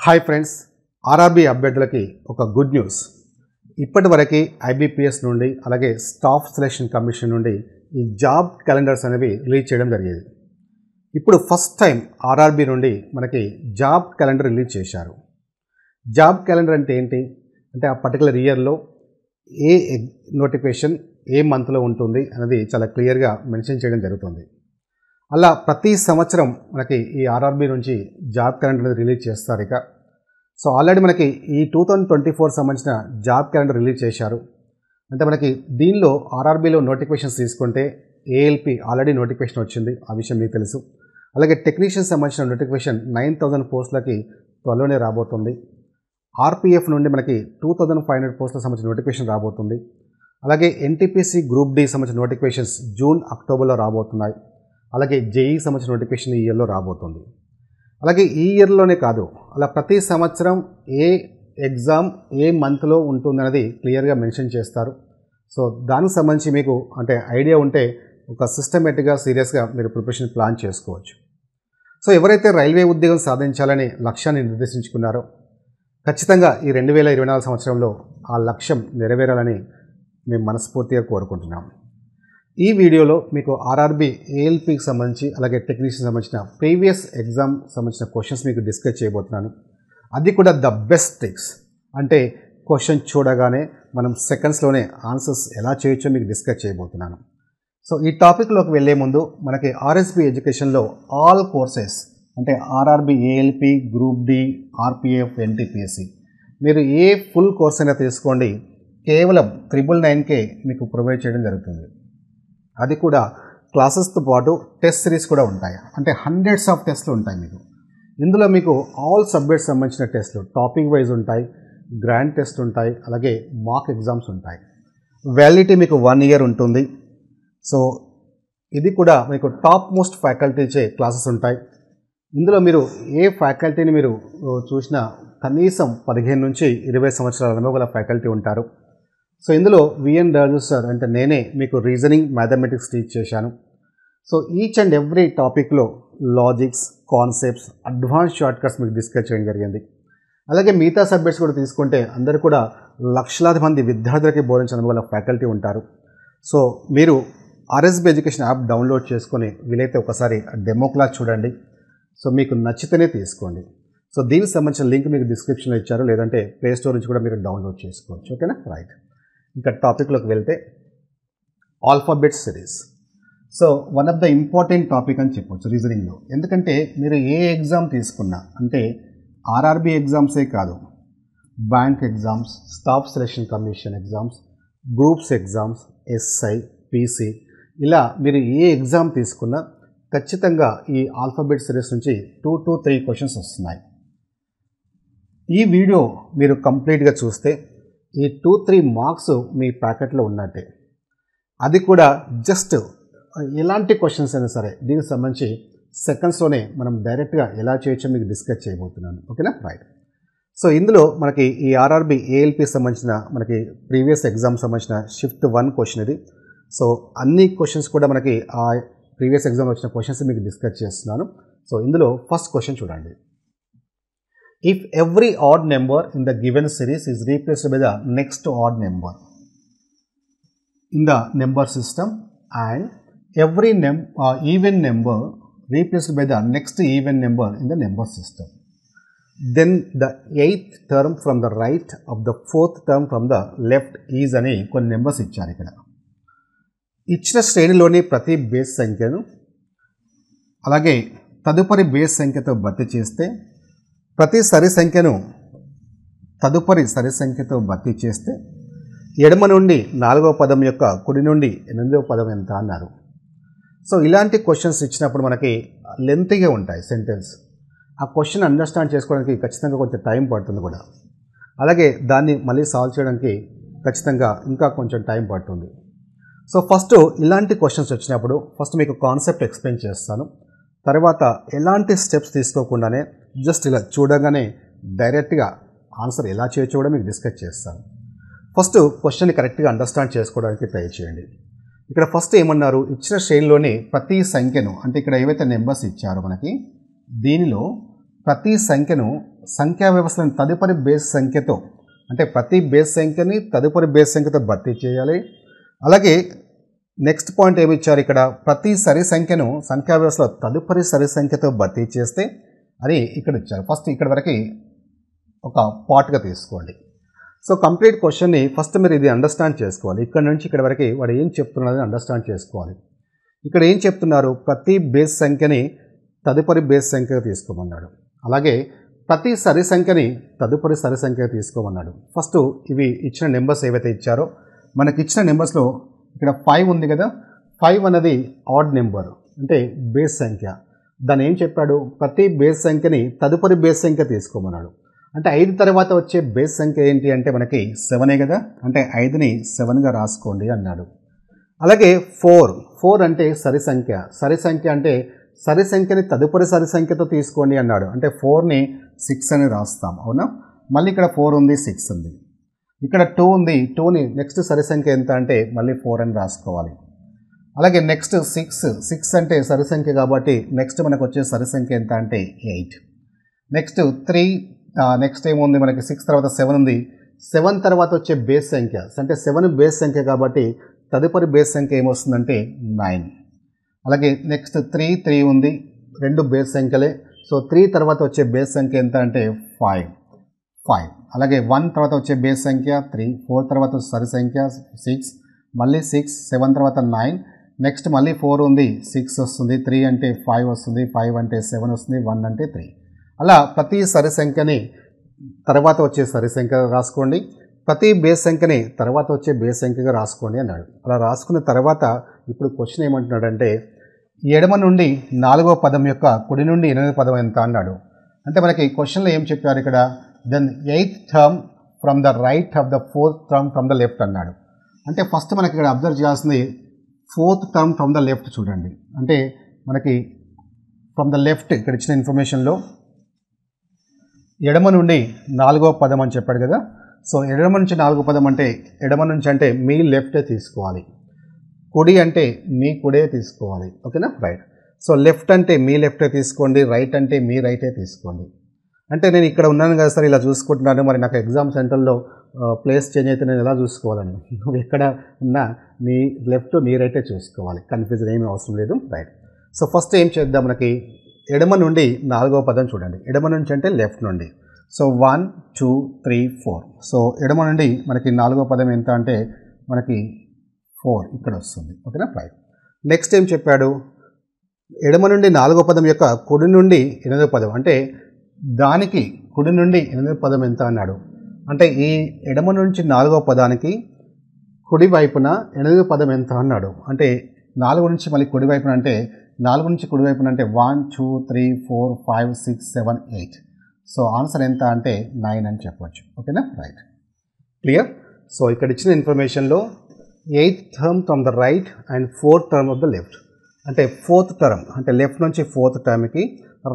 Hi friends, RRB అభ్యర్థులకి ఒక good news. ఇప్పటివరకు ఐబీపీఎస్ నుండి అలాగే స్టాఫ్ సెలక్షన్ కమిషన్ నుండి ఈ జాబ్ క్యాలెండర్స్ అనేవి రిలీజ్ చేయడం జరిగేది. ఇప్పుడు ఫస్ట్ టైం ఆర్ఆర్బీ నుండి మనకి జాబ్ క్యాలెండర్ రిలీజ్ చేశారు. జాబ్ క్యాలెండర్ అంటే ఏంటి అంటే ఆ పర్టికులర్ ఇయర్లో ఏ నోటిఫికేషన్ ఏ మంత్లో ఉంటుంది అనేది చాలా క్లియర్గా మెన్షన్ చేయడం జరుగుతుంది. అలా ప్రతి సంవత్సరం మనకి ఈ ఆర్ఆర్బీ నుంచి జాబ్ క్యాలెండర్ అనేది రిలీజ్ చేస్తారు. ఇక సో ఆల్రెడీ మనకి ఈ 2024 సంబంధించిన జాబ్ క్యాలెండర్ రిలీజ్ చేశారు. అంటే మనకి దీనిలో ఆర్ఆర్బీలో నోటిఫికేషన్స్ తీసుకుంటే ఏఎల్పి ఆల్రెడీ నోటిఫికేషన్ వచ్చింది, ఆ విషయం మీకు తెలుసు. అలాగే టెక్నీషియన్ సంబంధించిన నోటిఫికేషన్ 9,000 పోస్టులకి త్వరలోనే రాబోతుంది. ఆర్పిఎఫ్ నుండి మనకి 2,500 పోస్టులకు సంబంధించిన నోటిఫికేషన్ రాబోతుంది. అలాగే ఎన్టీపీసీ గ్రూప్ డి సంబంధించిన నోటిఫికేషన్స్ జూన్ అక్టోబర్లో రాబోతున్నాయి. అలాగే జేఈ సంబంధించిన నోటిఫికేషన్ ఈ ఇయర్లో రాబోతుంది. అలాగే ఈ ఇయర్లోనే కాదు, అలా ప్రతి సంవత్సరం ఏ ఎగ్జామ్ ఏ మంత్లో ఉంటుందనేది క్లియర్గా మెన్షన్ చేస్తారు. సో దానికి సంబంధించి మీకు అంటే ఐడియా ఉంటే ఒక సిస్టమేటిక్గా సీరియస్గా మీరు ప్రిపరేషన్ ప్లాన్ చేసుకోవచ్చు. సో ఎవరైతే రైల్వే ఉద్యోగం సాధించాలని లక్ష్యాన్ని నిర్దేశించుకున్నారో ఖచ్చితంగా ఈ 2024 సంవత్సరంలో ఆ లక్ష్యం నెరవేరాలని మేము మనస్ఫూర్తిగా కోరుకుంటున్నాం. ఈ వీడియోలో మీకు ఆర్ఆర్బీ ఏఎల్పికి సంబంధించి అలాగే టెక్నీషియన్ సంబంధించిన ప్రీవియస్ ఎగ్జామ్ సంబంధించిన క్వశ్చన్స్ మీకు డిస్కస్ చేయబోతున్నాను. అది కూడా ద బెస్ట్ ట్రిక్స్, అంటే క్వశ్చన్ చూడగానే మనం సెకండ్స్లోనే ఆన్సర్స్ ఎలా చేయొచ్చో మీకు డిస్కస్ చేయబోతున్నాను. సో ఈ టాపిక్లోకి వెళ్ళే ముందు మనకి ఆర్ఎస్బీ ఎడ్యుకేషన్లో ఆల్ కోర్సెస్ అంటే RRB ALP, group D, RPF, NTPC మీరు ఏ ఫుల్ కోర్స్ అయినా తీసుకోండి, కేవలం 999కే మీకు ప్రొవైడ్ చేయడం జరుగుతుంది. అది కూడా క్లాసెస్తో పాటు టెస్ట్ సిరీస్ కూడా ఉంటాయి. అంటే హండ్రెడ్స్ ఆఫ్ టెస్ట్లు ఉంటాయి మీకు. ఇందులో మీకు ఆల్ సబ్జెక్ట్స్ సంబంధించిన టెస్ట్లు టాపిక్ వైజ్ ఉంటాయి, గ్రాండ్ టెస్ట్ ఉంటాయి, అలాగే మాక్ ఎగ్జామ్స్ ఉంటాయి. వ్యాలిడిటీ మీకు 1 year ఉంటుంది. సో ఇది కూడా మీకు టాప్ మోస్ట్ ఫ్యాకల్టీచే క్లాసెస్ ఉంటాయి. ఇందులో మీరు ఏ ఫ్యాకల్టీని మీరు చూసినా కనీసం 15 నుంచి 20 సంవత్సరాల అనుభవం గల ఫ్యాకల్టీ ఉంటారు. సో ఇందులో విఎన్ రాజు సార్ అంటే నేనే మీకు రీజనింగ్, మ్యాథమెటిక్స్ టీచ్ చేశాను. సో ఈచ్ అండ్ ఎవ్రీ టాపిక్లో లాజిక్స్, కాన్సెప్ట్స్, అడ్వాన్స్ షార్ట్కట్స్ మీకు డిస్కస్ చేయడం జరిగింది. అలాగే మిగతా సబ్జెక్ట్స్ కూడా తీసుకుంటే అందరూ కూడా లక్షలాది మంది విద్యార్థులకి బోధించిన అనుభవం ఫ్యాకల్టీ ఉంటారు. సో మీరు ఆర్ఎస్బీ ఎడ్యుకేషన్ యాప్ డౌన్లోడ్ చేసుకొని వీలైతే ఒకసారి డెమో క్లాస్ చూడండి. సో మీకు నచ్చితేనే తీసుకోండి. సో దీనికి సంబంధించిన లింక్ మీకు డిస్క్రిప్షన్లో ఇచ్చారు, లేదంటే ప్లే స్టోర్ నుంచి కూడా మీరు డౌన్లోడ్ చేసుకోవచ్చు. ఓకేనా, రైట్. ఇంకా టాపిక్లోకి వెళ్తే alphabet series. So one of the important topic అని చెప్పవచ్చు రీజనింగ్లో. ఎందుకంటే మీరు ఏ ఎగ్జామ్ తీసుకున్నా, అంటే ఆర్ఆర్బీ ఎగ్జామ్సే కాదు, bank exams, staff selection commission exams, groups exams, SI, PC, ఇలా మీరు ఏ ఎగ్జామ్ తీసుకున్నా ఖచ్చితంగా ఈ ఆల్ఫాబెట్ సిరీస్ నుంచి 2 to 3 క్వశ్చన్స్ వస్తున్నాయి. ఈ వీడియో మీరు కంప్లీట్గా చూస్తే ఈ 2-3 మార్క్స్ మీ ప్యాకెట్లో ఉన్నట్టే. అది కూడా జస్ట్ ఎలాంటి క్వశ్చన్స్ అయినా సరే దీనికి సంబంధించి సెకండ్స్లోనే మనం డైరెక్ట్గా ఎలా చేయొచ్చో మీకు డిస్కస్ చేయబోతున్నాను. ఓకేనా, రైట్. సో ఇందులో మనకి ఈ ఆర్ఆర్బీ ఏఎల్పి సంబంధించిన మనకి ప్రీవియస్ ఎగ్జామ్ సంబంధించిన షిఫ్ట్ 1 క్వశ్చన్ ఇది. సో అన్ని క్వశ్చన్స్ కూడా మనకి ఆ ప్రీవియస్ ఎగ్జామ్ వచ్చిన క్వశ్చన్స్ మీకు డిస్కస్ చేస్తున్నాను. సో ఇందులో ఫస్ట్ క్వశ్చన్ చూడండి. If every odd number in the given series is replaced by the next odd number in the number system and every even number replaced by the next even number in the number system, then the 8th term from the right of the 4th term from the left is అని కొన్ని numbers ఇచ్చారు. ఇక్కడ ఇచ్చిన శ్రేణిలోని ప్రతి base సంఖ్యను అలాగే తదుపరి base సంఖ్యతో భర్తీ చేస్తే ప్రతి సరి సంఖ్యను తదుపరి సరి సంఖ్యతో భర్తీ చేస్తే ఎడమ నుండి 4వ పదం యొక్క కుడి నుండి 8వ పదం ఎంత అన్నారు. సో ఇలాంటి క్వశ్చన్స్ ఇచ్చినప్పుడు మనకి లెంతీగా ఉంటాయి సెంటెన్స్. ఆ క్వశ్చన్ అండర్స్టాండ్ చేసుకోవడానికి ఖచ్చితంగా కొంచెం టైం పడుతుంది కూడా. అలాగే దాన్ని మళ్ళీ సాల్వ్ చేయడానికి ఖచ్చితంగా ఇంకా కొంచెం టైం పడుతుంది. సో ఫస్ట్ ఇలాంటి క్వశ్చన్స్ వచ్చినప్పుడు ఫస్ట్ మీకు కాన్సెప్ట్ ఎక్స్ప్లెయిన్ చేస్తాను. తర్వాత ఎలాంటి స్టెప్స్ తీసుకోకుండానే జస్ట్ ఇలా చూడగానే డైరెక్ట్గా ఆన్సర్ ఎలా చేయొచ్చో కూడా మీకు డిస్కస్ చేస్తాను. ఫస్ట్ క్వశ్చన్ని కరెక్ట్గా అండర్స్టాండ్ చేసుకోవడానికి ట్రై చేయండి. ఇక్కడ ఫస్ట్ ఏమన్నారు, ఇచ్చిన శ్రేణిలోని ప్రతి సంఖ్యను, అంటే ఇక్కడ ఏవైతే నెంబర్స్ ఇచ్చారో మనకి దీనిలో ప్రతి సంఖ్యను సంఖ్యా వ్యవస్థలోని తదుపరి బేస్ సంఖ్యతో, అంటే ప్రతి బేస్ సంఖ్యని తదుపరి బేస్ సంఖ్యతో భర్తీ చేయాలి. అలాగే నెక్స్ట్ పాయింట్ ఏమి ఇచ్చారు ఇక్కడ, ప్రతి సరి సంఖ్యను సంఖ్యా వ్యవస్థలో తదుపరి సరి సంఖ్యతో భర్తీ చేస్తే అని ఇక్కడ ఇచ్చారు. ఫస్ట్ ఇక్కడ వరకు ఒక పార్ట్గా తీసుకోండి. సో కంప్లీట్ క్వశ్చన్ని ఫస్ట్ మీరు ఇది అండర్స్టాండ్ చేసుకోవాలి. ఇక్కడ నుంచి ఇక్కడ వరకు వాడు ఏం చెప్తున్నారని అండర్స్టాండ్ చేసుకోవాలి. ఇక్కడ ఏం చెప్తున్నారు, ప్రతి బేస్ సంఖ్యని తదుపరి బేస్ సంఖ్యగా తీసుకోమన్నాడు. అలాగే ప్రతి సరి సంఖ్యని తదుపరి సరి సంఖ్యగా తీసుకోమన్నాడు. ఫస్ట్ ఇవి ఇచ్చిన నెంబర్స్ ఏవైతే ఇచ్చారో, మనకి ఇచ్చిన నెంబర్స్లో ఇక్కడ 5 ఉంది కదా, 5 అనేది ఆడ్ నెంబర్, అంటే బేస్ సంఖ్య. దాన్ని ఏం చెప్పాడు, ప్రతి బేస్ సంఖ్యని తదుపరి బేస్ సంఖ్య తీసుకోమన్నాడు. అంటే 5 తర్వాత వచ్చే బేస్ సంఖ్య ఏంటి అంటే మనకి 7 కదా, అంటే 5ని 7గా రాసుకోండి అన్నాడు. అలాగే 4 అంటే సరి సంఖ్య. సరి సంఖ్య అంటే సరి సంఖ్యని తదుపరి సరి సంఖ్యతో తీసుకోండి అన్నాడు. అంటే 4ని 6 అని రాస్తాం, అవునా. మళ్ళీ ఇక్కడ 4 ఉంది, 6 ఉంది. ఇక్కడ 2 ఉంది, 2ని నెక్స్ట్ సరి సంఖ్య ఎంత అంటే మళ్ళీ 4 అని రాసుకోవాలి. అలాగే నెక్స్ట్ 6 అంటే సరి సంఖ్య కాబట్టి నెక్స్ట్ మనకు వచ్చే సరి సంఖ్య ఎంత అంటే 8. నెక్స్ట్ 3, నెక్స్ట్ ఏముంది మనకి 6 తర్వాత 7 ఉంది. 7 తర్వాత వచ్చే బేస్ సంఖ్య, అంటే 7 బేస్ సంఖ్య కాబట్టి తదుపరి బేస్ సంఖ్య ఏమొస్తుందంటే 9. అలాగే నెక్స్ట్ 3 ఉంది, 2 బేస్ సంఖ్యలే. సో 3 తర్వాత వచ్చే బేస్ సంఖ్య ఎంత అంటే 5. అలాగే 1 తర్వాత వచ్చే బేస్ సంఖ్య 3, 4 తర్వాత సరి సంఖ్య 6, మళ్ళీ 6, 7 తర్వాత 9, నెక్స్ట్ మళ్ళీ 4 ఉంది, 6 వస్తుంది, 3 అంటే 5 వస్తుంది, 5 అంటే 7 వస్తుంది, 1 అంటే 3. అలా ప్రతి సరి సంఖ్యని తర్వాత వచ్చే సరి సంఖ్య రాసుకోండి, ప్రతి బేస్ సంఖ్యని తర్వాత వచ్చే బేస్ సంఖ్యగా రాసుకోండి అన్నాడు. అలా రాసుకున్న తర్వాత ఇప్పుడు క్వశ్చన్ ఏమంటున్నాడంటే, ఎడమ నుండి 4వ పదం యొక్క కుడి నుండి 8వ పదం ఎంత అన్నాడు. అంటే మనకి క్వశ్చన్లో ఏం చెప్పారు ఇక్కడ, then 8th term from the right of the 4th term from the left అన్నాడు. అంటే ఫస్ట్ మనకి ఇక్కడ అబ్జర్వ్ చేయాల్సింది 4th term from the left చూడండి. అంటే మనకి ఫ్రమ్ ద లెఫ్ట్ ఇక్కడ ఇచ్చిన ఇన్ఫర్మేషన్లో ఎడమ నుండి 4వ పదం అని చెప్పాడు కదా. సో ఎడమ నుంచి 4వ పదం అంటే ఎడమ నుంచి అంటే మీ లెఫ్టే తీసుకోవాలి, కుడి అంటే మీ కుడే తీసుకోవాలి, ఓకేనా, రైట్. సో లెఫ్ట్ అంటే మీ లెఫ్టే తీసుకోండి, రైట్ అంటే మీ రైటే తీసుకోండి. అంటే నేను ఇక్కడ ఉన్నాను కదా సార్, ఇలా చూసుకుంటున్నాను, మరి నాకు ఎగ్జామ్ సెంటర్లో ప్లేస్ చేంజ్ అయితే నేను ఎలా చూసుకోవాలని, నువ్వు ఎక్కడ ఉన్నా నీ లెఫ్ట్ నీ రైటే చూసుకోవాలి, కన్ఫ్యూజన్ ఏమీ అవసరం లేదు, రైట్. సో ఫస్ట్ ఏం చేద్దాం, మనకి ఎడమ నుండి 4వ పదం చూడండి. ఎడమ నుంచి అంటే లెఫ్ట్ నుండి. సో 1 2 3 4. సో ఎడమ నుండి మనకి 4వ పదం ఎంత అంటే మనకి 4 ఇక్కడ వస్తుంది, ఓకేనా, రైట్. నెక్స్ట్ ఏం చెప్పాడు, ఎడమ నుండి 4వ పదం యొక్క కుడి నుండి 8వ పదం, అంటే దానికి కుడి నుండి 8వ పదం ఎంత అన్నాడు. అంటే ఈ ఎడమ నుంచి 4వ పదానికి కుడి వైపున 8వ పదం ఎంత అన్నాడు. అంటే 4 నుంచి మళ్ళీ కుడి వైపున అంటే 4 నుంచి కుడి వైపున అంటే 1 2 3 4 5 6 7 8. సో ఆన్సర్ ఎంత అంటే 9 అని చెప్పవచ్చు, ఓకేనా, రైట్, క్లియర్. సో ఇక్కడ ఇచ్చిన ఇన్ఫర్మేషన్లో 8th term from the right and 4th term of the left, అంటే 4th టర్మ్ అంటే లెఫ్ట్ నుంచి 4th టర్మ్కి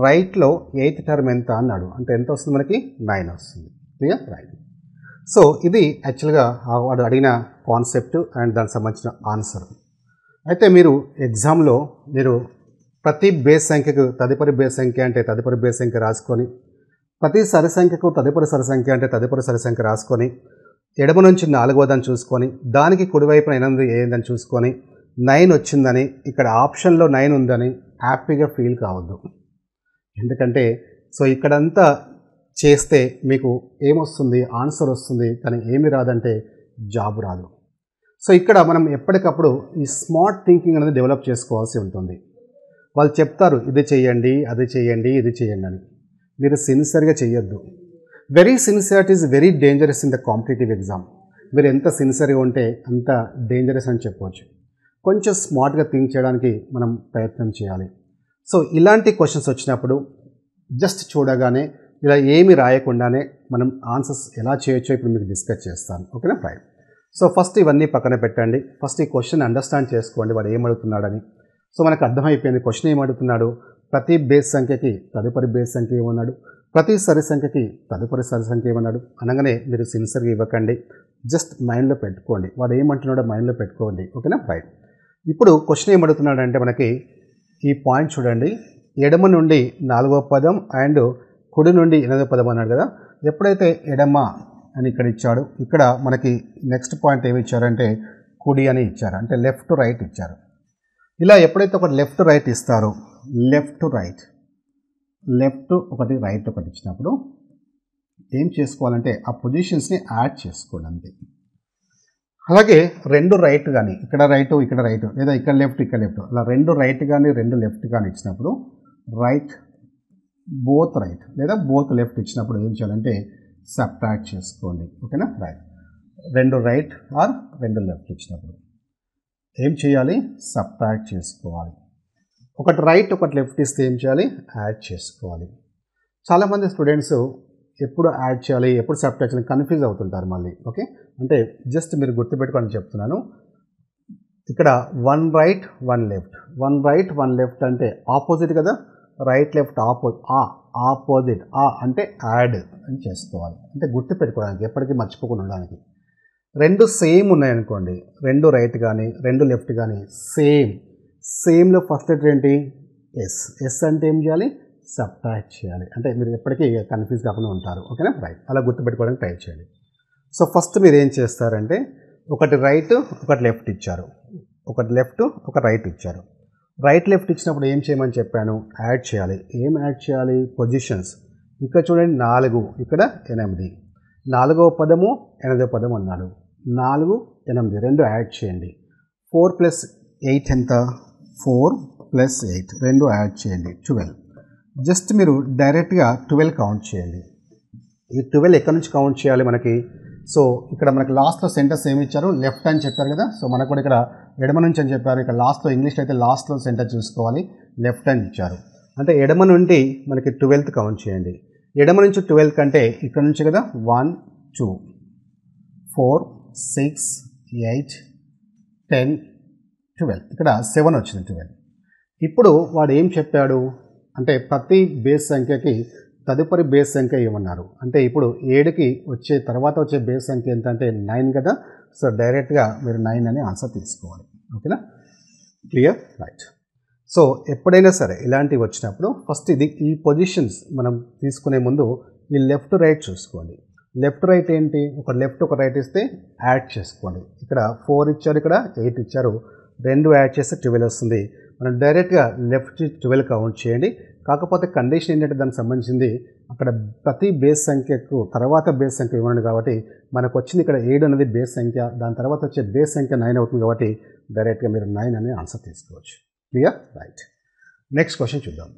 రైట్లో 8th టర్మ్ ఎంత అన్నాడు. అంటే ఎంత వస్తుంది మనకి 9 వస్తుంది, క్లియర్, రైట్. సో ఇది యాక్చువల్గా వాడు అడిగిన కాన్సెప్ట్ అండ్ దానికి సంబంధించిన ఆన్సర్. అయితే మీరు ఎగ్జామ్లో మీరు ప్రతి బేస్ సంఖ్యకు తదుపరి బేస్ సంఖ్య అంటే తదుపరి బేస్ సంఖ్య రాసుకొని, ప్రతి సరి సంఖ్యకు తదుపరి సరి సంఖ్య అంటే తదుపరి సరి సంఖ్య రాసుకొని, ఎడమ నుంచి 4వదని చూసుకొని దానికి కుడివైపున 8 ఏందని చూసుకొని 9 వచ్చిందని, ఇక్కడ ఆప్షన్లో 9 ఉందని హ్యాపీగా ఫీల్ కావద్దు. ఎందుకంటే సో ఇక్కడంతా చేస్తే మీకు ఏమొస్తుంది, ఆన్సర్ వస్తుంది, కానీ ఏమి రాదంటే జాబ్ రాదు. సో ఇక్కడ మనం ఎప్పటికప్పుడు ఈ స్మార్ట్ థింకింగ్ అనేది డెవలప్ చేసుకోవాల్సి ఉంటుంది. వాళ్ళు చెప్తారు ఇది చేయండి, అది చేయండి, ఇది చేయండి అని, మీరు సిన్సియర్గా చేయొద్దు. Very sincerity is very dangerous in the competitive exam. మీరు ఎంత సిన్సియర్గా ఉంటే అంత డేంజరస్ అని చెప్పవచ్చు. కొంచెం స్మార్ట్గా థింక్ చేయడానికి మనం ప్రయత్నం చేయాలి. సో ఇలాంటి క్వశ్చన్స్ వచ్చినప్పుడు జస్ట్ చూడగానే ఇలా ఏమి రాయకుండానే మనం ఆన్సర్స్ ఎలా చేయొచ్చో ఇప్పుడు మీకు డిస్కస్ చేస్తాను, ఓకేనా, రైట్. సో ఫస్ట్ ఇవన్నీ పక్కన పెట్టండి. ఫస్ట్ ఈ క్వశ్చన్ అండర్స్టాండ్ చేసుకోండి, వాడు ఏమడుగుతున్నాడని. సో మనకు అర్థమైపోయింది క్వశ్చన్ ఏమడుగుతున్నాడు. ప్రతి బేస్ సంఖ్యకి తదుపరి బేస్ సంఖ్య ఏమన్నాడు, ప్రతి సరి సంఖ్యకి తదుపరి సరి సంఖ్య ఏమన్నాడు అనగానే మీరు సిన్సియర్గా ఇవ్వకండి, జస్ట్ మైండ్లో పెట్టుకోండి, వాడు ఏమంటున్నాడో మైండ్లో పెట్టుకోండి, ఓకేనా, రైట్. ఇప్పుడు క్వశ్చన్ ఏమడుగుతున్నాడు అంటే మనకి ఈ పాయింట్ చూడండి, ఎడమ నుండి 4వ పదం అండ్ కుడి నుండి ఎనిమిదో పదం అన్నాడు కదా. ఎప్పుడైతే ఎడమ అని ఇక్కడ ఇచ్చాడు, ఇక్కడ మనకి నెక్స్ట్ పాయింట్ ఏమి ఇచ్చారంటే కుడి అని ఇచ్చారు, అంటే లెఫ్ట్ రైట్ ఇచ్చారు. ఇలా ఎప్పుడైతే ఒకటి లెఫ్ట్ రైట్ ఇస్తారో, లెఫ్ట్ ఒకటి రైట్ ఒకటి ఇచ్చినప్పుడు ఏం చేసుకోవాలంటే ఆ పొజిషన్స్ని యాడ్ చేసుకోండి అంతే. అలాగే రెండు రైట్ కానీ, ఇక్కడ రైట్ ఇక్కడ రైట్, లేదా ఇక్కడ లెఫ్ట్ అలా రెండు రైట్ కానీ రెండు లెఫ్ట్ కానీ ఇచ్చినప్పుడు రైట్ బోత్ రైట్ లేదా బోత్ లెఫ్ట్ ఇచ్చినప్పుడు ఏం చేయాలంటే సబ్ట్రాక్ట్ చేసుకోండి. ఓకేనా. రైట్ రెండు రైట్ ఆర్ రెండు లెఫ్ట్ ఇచ్చినప్పుడు ఏం చేయాలి, సబ్ట్రాక్ట్ చేసుకోవాలి. ఒకటి రైట్ ఒకటి లెఫ్ట్ ఇస్తే ఏం చేయాలి, యాడ్ చేసుకోవాలి. చాలామంది స్టూడెంట్స్ ఎప్పుడు యాడ్ చేయాలి ఎప్పుడు సబ్ట్రాక్ట్ చేయాలి కన్ఫ్యూజ్ అవుతుంటారు మళ్ళీ. ఓకే, అంటే జస్ట్ మీరు గుర్తుపెట్టుకోవాలని చెప్తున్నాను. ఇక్కడ వన్ రైట్ వన్ లెఫ్ట్ అంటే ఆపోజిట్ కదా, రైట్ లెఫ్ట్ ఆపోజిట్ అంటే యాడ్ అని చేసుకోవాలి. అంటే గుర్తుపెట్టుకోవడానికి ఎప్పటికీ మర్చిపోకుండా ఉండడానికి. రెండు సేమ్ ఉన్నాయనుకోండి, రెండు రైట్ కానీ రెండు లెఫ్ట్ కానీ సేమ్లో ఫస్ట్ లెటర్ ఏంటి, ఎస్ అంటే ఏం చేయాలి, సబ్ట్రాక్ట్ చేయాలి. అంటే మీరు ఎప్పటికీ కన్ఫ్యూజ్ కాకుండా ఉంటారు. ఓకేనా. రైట్ అలా గుర్తుపెట్టుకోవడానికి ట్రై చేయండి. సో ఫస్ట్ మీరు ఏం చేస్తారంటే ఒకటి రైట్ ఒకటి లెఫ్ట్ ఇచ్చారు, ఒకటి లెఫ్ట్ ఒక రైట్ ఇచ్చారు. రైట్ లెఫ్ట్ ఇచ్చినప్పుడు ఏం చేయమని చెప్పాను, యాడ్ చేయాలి. ఏం యాడ్ చేయాలి, పొజిషన్స్. ఇక్కడ చూడండి 4 ఇక్కడ 8, 4వ పదము 8వ పదము అన్నాడు. 4 8 రెండు యాడ్ చేయండి. 4 + 8 ఎంత, 4 + 8 రెండు యాడ్ చేయండి 12. జస్ట్ మీరు డైరెక్ట్గా 12 కౌంట్ చేయండి. ఈ 12 ఎక్కడి నుంచి కౌంట్ చేయాలి మనకి. సో ఇక్కడ మనకి లాస్ట్లో సెంటెన్స్ ఏమి ఇచ్చారు, లెఫ్ట్ అని చెప్పారు కదా. సో మనకు కూడా ఇక్కడ ఎడమ నుంచి అని చెప్పారు. ఇక్కడ లాస్ట్లో ఇంగ్లీష్లో అయితే లాస్ట్లో సెంటెన్స్ చూసుకోవాలి, లెఫ్ట్ అని ఇచ్చారు. అంటే ఎడమ నుండి మనకి 12th కౌంట్ చేయండి. ఎడమ నుంచి 12 కంటే ఇక్కడ నుంచి కదా 1 2 4 6 8 10 12 ఇక్కడ 7 వచ్చింది 12. ఇప్పుడు వాడు ఏం చెప్పాడు అంటే ప్రతి బేస్ సంఖ్యకి తదుపరి బేస్ సంఖ్య ఏమన్నారు అంటే ఇప్పుడు 7కి వచ్చే తర్వాత వచ్చే బేస్ సంఖ్య ఎంత అంటే 9 కదా. సో డైరెక్ట్గా మీరు 9 అని ఆన్సర్ తీసుకోవాలి. ఓకేనా, క్లియర్. రైట్. సో ఎప్పుడైనా సరే ఇలాంటివి వచ్చినప్పుడు ఫస్ట్ ఈ పొజిషన్స్ మనం తీసుకునే ముందు ఈ లెఫ్ట్ రైట్ చూసుకోండి. లెఫ్ట్ రైట్ ఏంటి, ఒక లెఫ్ట్ ఒక రైట్ ఇస్తే యాడ్ చేసుకోండి. ఇక్కడ 4 ఇచ్చారు, ఇక్కడ 8 ఇచ్చారు, రెండు యాడ్ చేస్తే 12 వస్తుంది. మనం డైరెక్ట్గా లెఫ్ట్ 12 కౌంట్ చేయండి. కాకపోతే కండిషన్ ఏంటంటే దానికి సంబంధించింది అక్కడ ప్రతి బేస్ సంఖ్యకు తర్వాత బేస్ సంఖ్య ఇవ్వండి కాబట్టి మనకు వచ్చింది ఇక్కడ 7 అనేది బేస్ సంఖ్య, దాని తర్వాత వచ్చే బేస్ సంఖ్య 9 అవుతుంది కాబట్టి డైరెక్ట్గా మీరు 9 అనే ఆన్సర్ తీసుకోవచ్చు. క్లియర్. రైట్. నెక్స్ట్ క్వశ్చన్ చూద్దాం.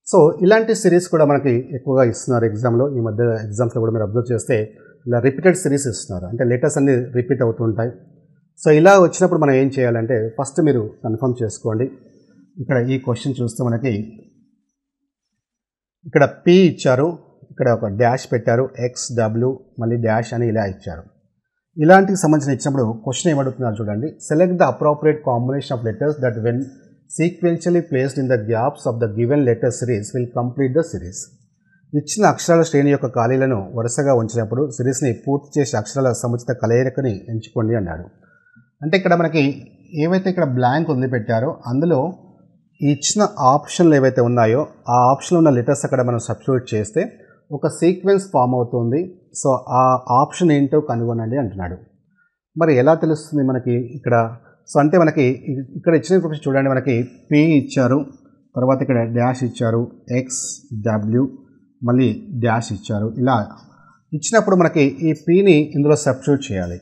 సో ఇలాంటి సిరీస్ కూడా మనకి ఎక్కువగా ఇస్తున్నారు ఎగ్జామ్లో. ఈ మధ్య ఎగ్జామ్స్లో కూడా మీరు అబ్జర్వ్ చేస్తే ఇలా రిపీటెడ్ సిరీస్ ఇస్తున్నారు, అంటే లెటర్స్ అన్ని రిపీట్ అవుతుంటాయి. సో ఇలా వచ్చినప్పుడు మనం ఏం చేయాలంటే ఫస్ట్ మీరు కన్ఫర్మ్ చేసుకోండి. ఇక్కడ ఈ క్వశ్చన్ చూస్తే మనకి ఇక్కడ పి ఇచ్చారు, ఇక్కడ ఒక డాష్ పెట్టారు, XW మళ్ళీ డాష్ అని ఇలా ఇచ్చారు. ఇలాంటికి సంబంధించిన ఇచ్చినప్పుడు క్వశ్చన్ ఏమడుగుతున్నారు చూడండి. Select the appropriate combination of letters that when sequentially placed in the gaps of the given letter series will complete the series. ఇచ్చిన అక్షరాల శ్రేణి యొక్క ఖాళీలను వరుసగా ఉంచినప్పుడు సిరీస్ని పూర్తి చేసే అక్షరాల సముచిత కలయికని ఎంచుకోండి అన్నాడు. అంటే ఇక్కడ మనకి ఏవైతే ఇక్కడ బ్లాంక్ వదిలిపెట్టారో అందులో ఇచ్చిన ఆప్షన్లు ఏవైతే ఉన్నాయో ఆ ఆప్షన్లో ఉన్న లెటర్స్ అక్కడ మనం సబ్స్టిట్యూట్ చేస్తే ఒక సీక్వెన్స్ ఫామ్ అవుతుంది. సో ఆ ఆప్షన్ ఏంటో కనుగొనండి అంటున్నాడు. మరి ఎలా తెలుస్తుంది మనకి ఇక్కడ? సో అంటే మనకి ఇక్కడ ఇచ్చిన ఇన్ఫర్మేషన్ చూడండి, మనకి పి ఇచ్చారు, తర్వాత ఇక్కడ డాష్ ఇచ్చారు, XW మళ్ళీ డాష్ ఇచ్చారు. ఇలా ఇచ్చినప్పుడు మనకి ఈ పిని ఇందులో సబ్స్టిట్యూట్ చేయాలి,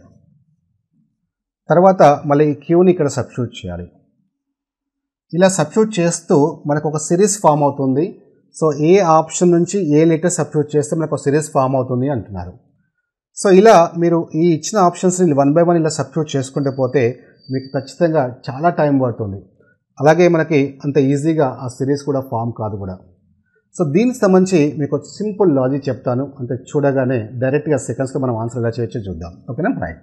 తర్వాత మళ్ళీ క్యూని ఇక్కడ సబ్స్టిట్యూట్ చేయాలి. ఇలా సబ్స్టిట్యూట్ చేస్తూ మనకు ఒక సిరీస్ ఫామ్ అవుతుంది. సో ఏ ఆప్షన్ నుంచి ఏ లెటర్ సబ్స్టిట్యూట్ చేస్తే మనకు ఒక సిరీస్ ఫామ్ అవుతుంది అంటున్నారు. సో ఇలా మీరు ఈ ఇచ్చిన ఆప్షన్స్ని 1 by 1 ఇలా సబ్స్టిట్యూట్ చేసుకుంటే పోతే మీకు ఖచ్చితంగా చాలా టైం పడుతుంది. అలాగే మనకి అంత ఈజీగా ఆ సిరీస్ కూడా ఫామ్ కాదు కూడా. సో దీనికి సంబంధించి మీకు సింపుల్ లాజిక్ చెప్తాను, అంటే చూడగానే డైరెక్ట్గా సెకండ్స్లో మనం ఆన్సర్ ఎలా చేయొచ్చో చూద్దాం. ఓకేనా, రైట్.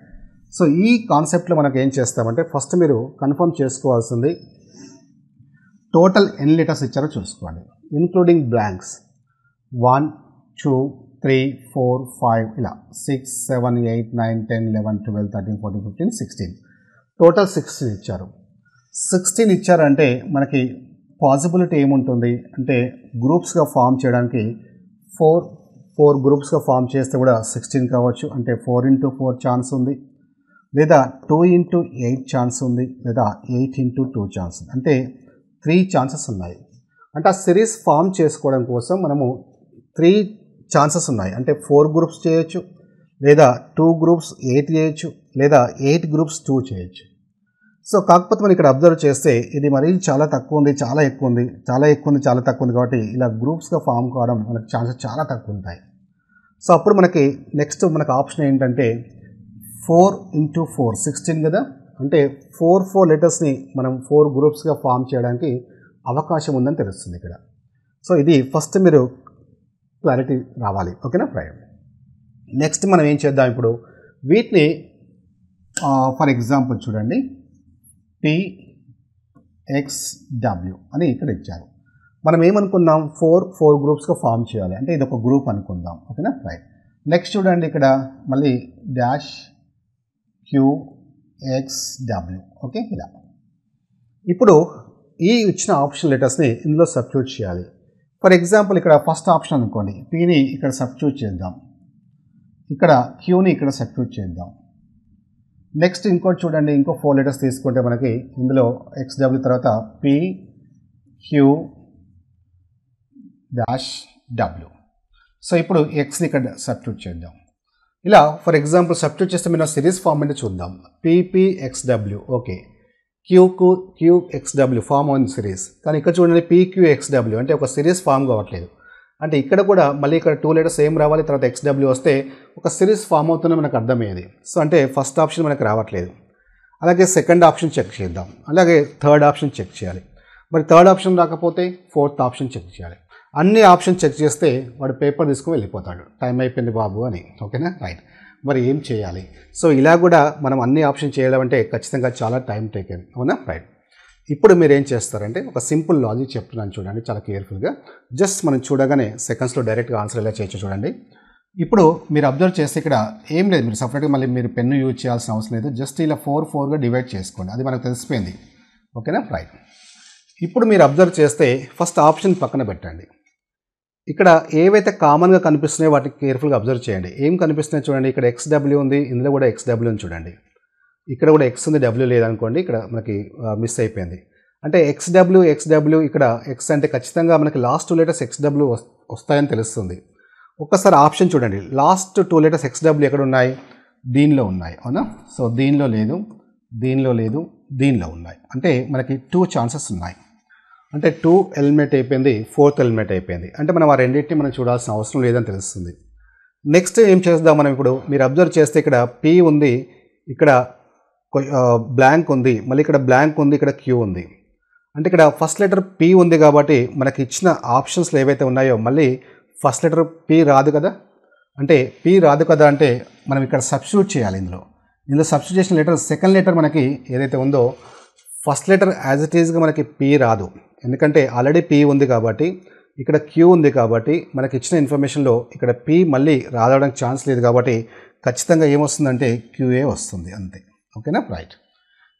సో ఈ కాన్సెప్ట్లో మనకు ఏం చేస్తామంటే ఫస్ట్ మీరు కన్ఫర్మ్ చేసుకోవాల్సింది టోటల్ ఎన్ని లెటర్స్ ఇచ్చారో చూసుకోండి, ఇన్క్లూడింగ్ బ్లాంక్స్. 1 2 3 4 5 ఇలా 6 7 8 9 10 11 12 13 14 15 16 టోటల్ 16 ఇచ్చారు. 16 ఇచ్చారంటే మనకి పాసిబిలిటీ ఏముంటుంది అంటే గ్రూప్స్గా ఫామ్ చేయడానికి ఫోర్ గ్రూప్స్గా ఫామ్ చేస్తే కూడా 16 కావచ్చు, అంటే 4 into 4 ఛాన్స్ ఉంది, లేదా 2 into 8 ఛాన్స్ ఉంది, లేదా 8 into 2 ఛాన్స్ ఉంది, అంటే 3 ఛాన్సెస్ ఉన్నాయి. అంటే ఆ సిరీస్ ఫామ్ చేసుకోవడం కోసం మనము 3 ఛాన్సెస్ ఉన్నాయి. అంటే 4 గ్రూప్స్ చేయొచ్చు, లేదా 2 గ్రూప్స్ 8 చేయొచ్చు, లేదా 8 గ్రూప్స్ 2 చేయొచ్చు. సో కాకపోతే మనం ఇక్కడ అబ్జర్వ్ చేస్తే ఇది మరీ చాలా తక్కువ ఉంది, చాలా ఎక్కువ ఉంది, చాలా ఎక్కువ ఉంది, చాలా తక్కువ ఉంది, కాబట్టి ఇలా గ్రూప్స్గా ఫామ్ కావడం మనకు ఛాన్సెస్ చాలా తక్కువ ఉంటాయి. సో అప్పుడు మనకి నెక్స్ట్ మనకు ఆప్షన్ ఏంటంటే 4 into 4 16 కదా, అంటే 4 లెటర్స్ని మనం 4 గ్రూప్స్గా ఫామ్ చేయడానికి అవకాశం ఉందని తెలుస్తుంది ఇక్కడ. సో ఇది ఫస్ట్ మీరు క్లారిటీ రావాలి. ఓకేనా ఫ్రెండ్. నెక్స్ట్ మనం ఏం చేద్దాం, ఇప్పుడు వీటిని ఫర్ ఎగ్జాంపుల్ చూడండి PXW అని ఇక్కడ ఇచ్చారు. మనం ఏమనుకున్నాం, 4 గ్రూప్స్గా ఫామ్ చేయాలి, అంటే ఇది ఒక గ్రూప్ అనుకుందాం. ఓకేనా రైట్. నెక్స్ట్ చూడండి ఇక్కడ మళ్ళీ -QXW. ఓకే, ఇలా ఇప్పుడు ఈ ఇచ్చిన ఆప్షన్ లెటర్స్ని ఇందులో సబ్స్టిట్యూట్ చేయాలి. ఫర్ ఎగ్జాంపుల్ ఇక్కడ ఫస్ట్ ఆప్షన్ అనుకోండి, Pని ఇక్కడ సబ్స్టిట్యూట్ చేద్దాం, ఇక్కడ Qని ఇక్కడ సబ్స్టిట్యూట్ చేద్దాం. నెక్స్ట్ ఇంకోటి చూడండి, ఇంకో 4 లెటర్స్ తీసుకుంటే మనకి ఇందులో XW తర్వాత PQ-W. సో ఇప్పుడు Xని ఇక్కడ సబ్స్టిట్యూట్ చేద్దాం. ఇలా ఫర్ ఎగ్జాంపుల్ సబ్స్టిట్యూట్ చేస్తే మీరు సిరీస్ ఫామ్ అంటే చూద్దాం. PPXW okay, QXW form on series, కానీ ఇక్కడ చూడండి PQXW అంటే ఒక సిరీస్ ఫామ్ కావట్లేదు. అంటే ఇక్కడ కూడా మళ్ళీ ఇక్కడ 2 లెటర్స్ ఏం రావాలి, తర్వాత XW వస్తే ఒక సిరీస్ ఫామ్ అవుతుందని మనకు అర్థమయ్యేది. సో అంటే ఫస్ట్ ఆప్షన్ మనకు రావట్లేదు. అలాగే సెకండ్ ఆప్షన్ చెక్ చేద్దాం, అలాగే థర్డ్ ఆప్షన్ చెక్ చేయాలి. మరి థర్డ్ ఆప్షన్ రాకపోతే ఫోర్త్ ఆప్షన్ చెక్ చేయాలి. అన్ని ఆప్షన్ చెక్ చేస్తే వాడు పేపర్ తీసుకుని వెళ్ళిపోతాడు, టైం అయిపోయింది బాబు అని. ఓకేనా రైట్. మరి ఏం చేయాలి? సో ఇలా కూడా మనం అన్ని ఆప్షన్ చేయడం అంటే ఖచ్చితంగా చాలా టైం టేకెన్. అవునా రైట్. ఇప్పుడు మీరు ఏం చేస్తారంటే ఒక సింపుల్ లాజిక్ చెప్తున్నాను చూడండి, చాలా కేర్ఫుల్గా. జస్ట్ మనం చూడగానే సెకండ్స్లో డైరెక్ట్గా ఆన్సర్ ఎలా చేయొచ్చు చూడండి. ఇప్పుడు మీరు అబ్జర్వ్ చేస్తే ఇక్కడ ఏం లేదు, మీరు సపరేట్గా మళ్ళీ మీరు పెన్ను యూజ్ చేయాల్సిన అవసరం లేదు. జస్ట్ ఇలా 4గా డివైడ్ చేసుకోండి, అది మనకు తెలిసిపోయింది. ఓకేనా రైట్. ఇప్పుడు మీరు అబ్జర్వ్ చేస్తే ఫస్ట్ ఆప్షన్ పక్కన పెట్టండి. ఇక్కడ ఏవైతే కామన్గా కనిపిస్తున్నాయో వాటికి కేర్ఫుల్గా అబ్జర్వ్ చేయండి. ఏం కనిపిస్తున్నాయో చూడండి, ఇక్కడ XW ఉంది, ఇందులో కూడా XW ఉంది చూడండి. ఇక్కడ కూడా X ఉంది, W లేదనుకోండి, ఇక్కడ మనకి మిస్ అయిపోయింది. అంటే XW ఇక్కడ X అంటే ఖచ్చితంగా మనకి లాస్ట్ 2 లెటర్స్ XW వస్తాయని తెలుస్తుంది. ఒక్కసారి ఆప్షన్ చూడండి, లాస్ట్ 2 లెటర్స్ XW ఎక్కడ ఉన్నాయి, దీనిలో ఉన్నాయి. అవునా. సో దీనిలో లేదు, దీనిలో లేదు, దీనిలో ఉన్నాయి. అంటే మనకి 2 ఛాన్సెస్ ఉన్నాయి. అంటే 2 ఎలిమినేట్ అయిపోయింది, 4th ఎలిమినేట్ అయిపోయింది. అంటే మనం ఆ రెండింటిని మనం చూడాల్సిన అవసరం లేదని తెలుస్తుంది. నెక్స్ట్ ఏం చేద్దాం మనం, ఇప్పుడు మీరు అబ్జర్వ్ చేస్తే ఇక్కడ P ఉంది, ఇక్కడ బ్లాంక్ ఉంది, మళ్ళీ ఇక్కడ బ్లాంక్ ఉంది, ఇక్కడ Q ఉంది. అంటే ఇక్కడ ఫస్ట్ లెటర్ P ఉంది కాబట్టి మనకి ఇచ్చిన ఆప్షన్స్లో ఏవైతే ఉన్నాయో మళ్ళీ ఫస్ట్ లెటర్ P రాదు కదా. అంటే P రాదు కదా అంటే మనం ఇక్కడ సబ్స్టిట్యూట్ చేయాలి. ఇందులో సబ్స్టిట్యూట్ చేసిన లెటర్ సెకండ్ లెటర్ మనకి ఏదైతే ఉందో ఫస్ట్ లెటర్ యాజ్ ఇట్ ఈజ్గా మనకి P రాదు, ఎందుకంటే ఆల్రెడీ P ఉంది కాబట్టి, ఇక్కడ Q ఉంది కాబట్టి మనకి ఇచ్చిన ఇన్ఫర్మేషన్లో ఇక్కడ P మళ్ళీ రావడానికి ఛాన్స్ లేదు కాబట్టి ఖచ్చితంగా ఏమొస్తుందంటే QA వస్తుంది అంతే. ఓకేనా రైట్.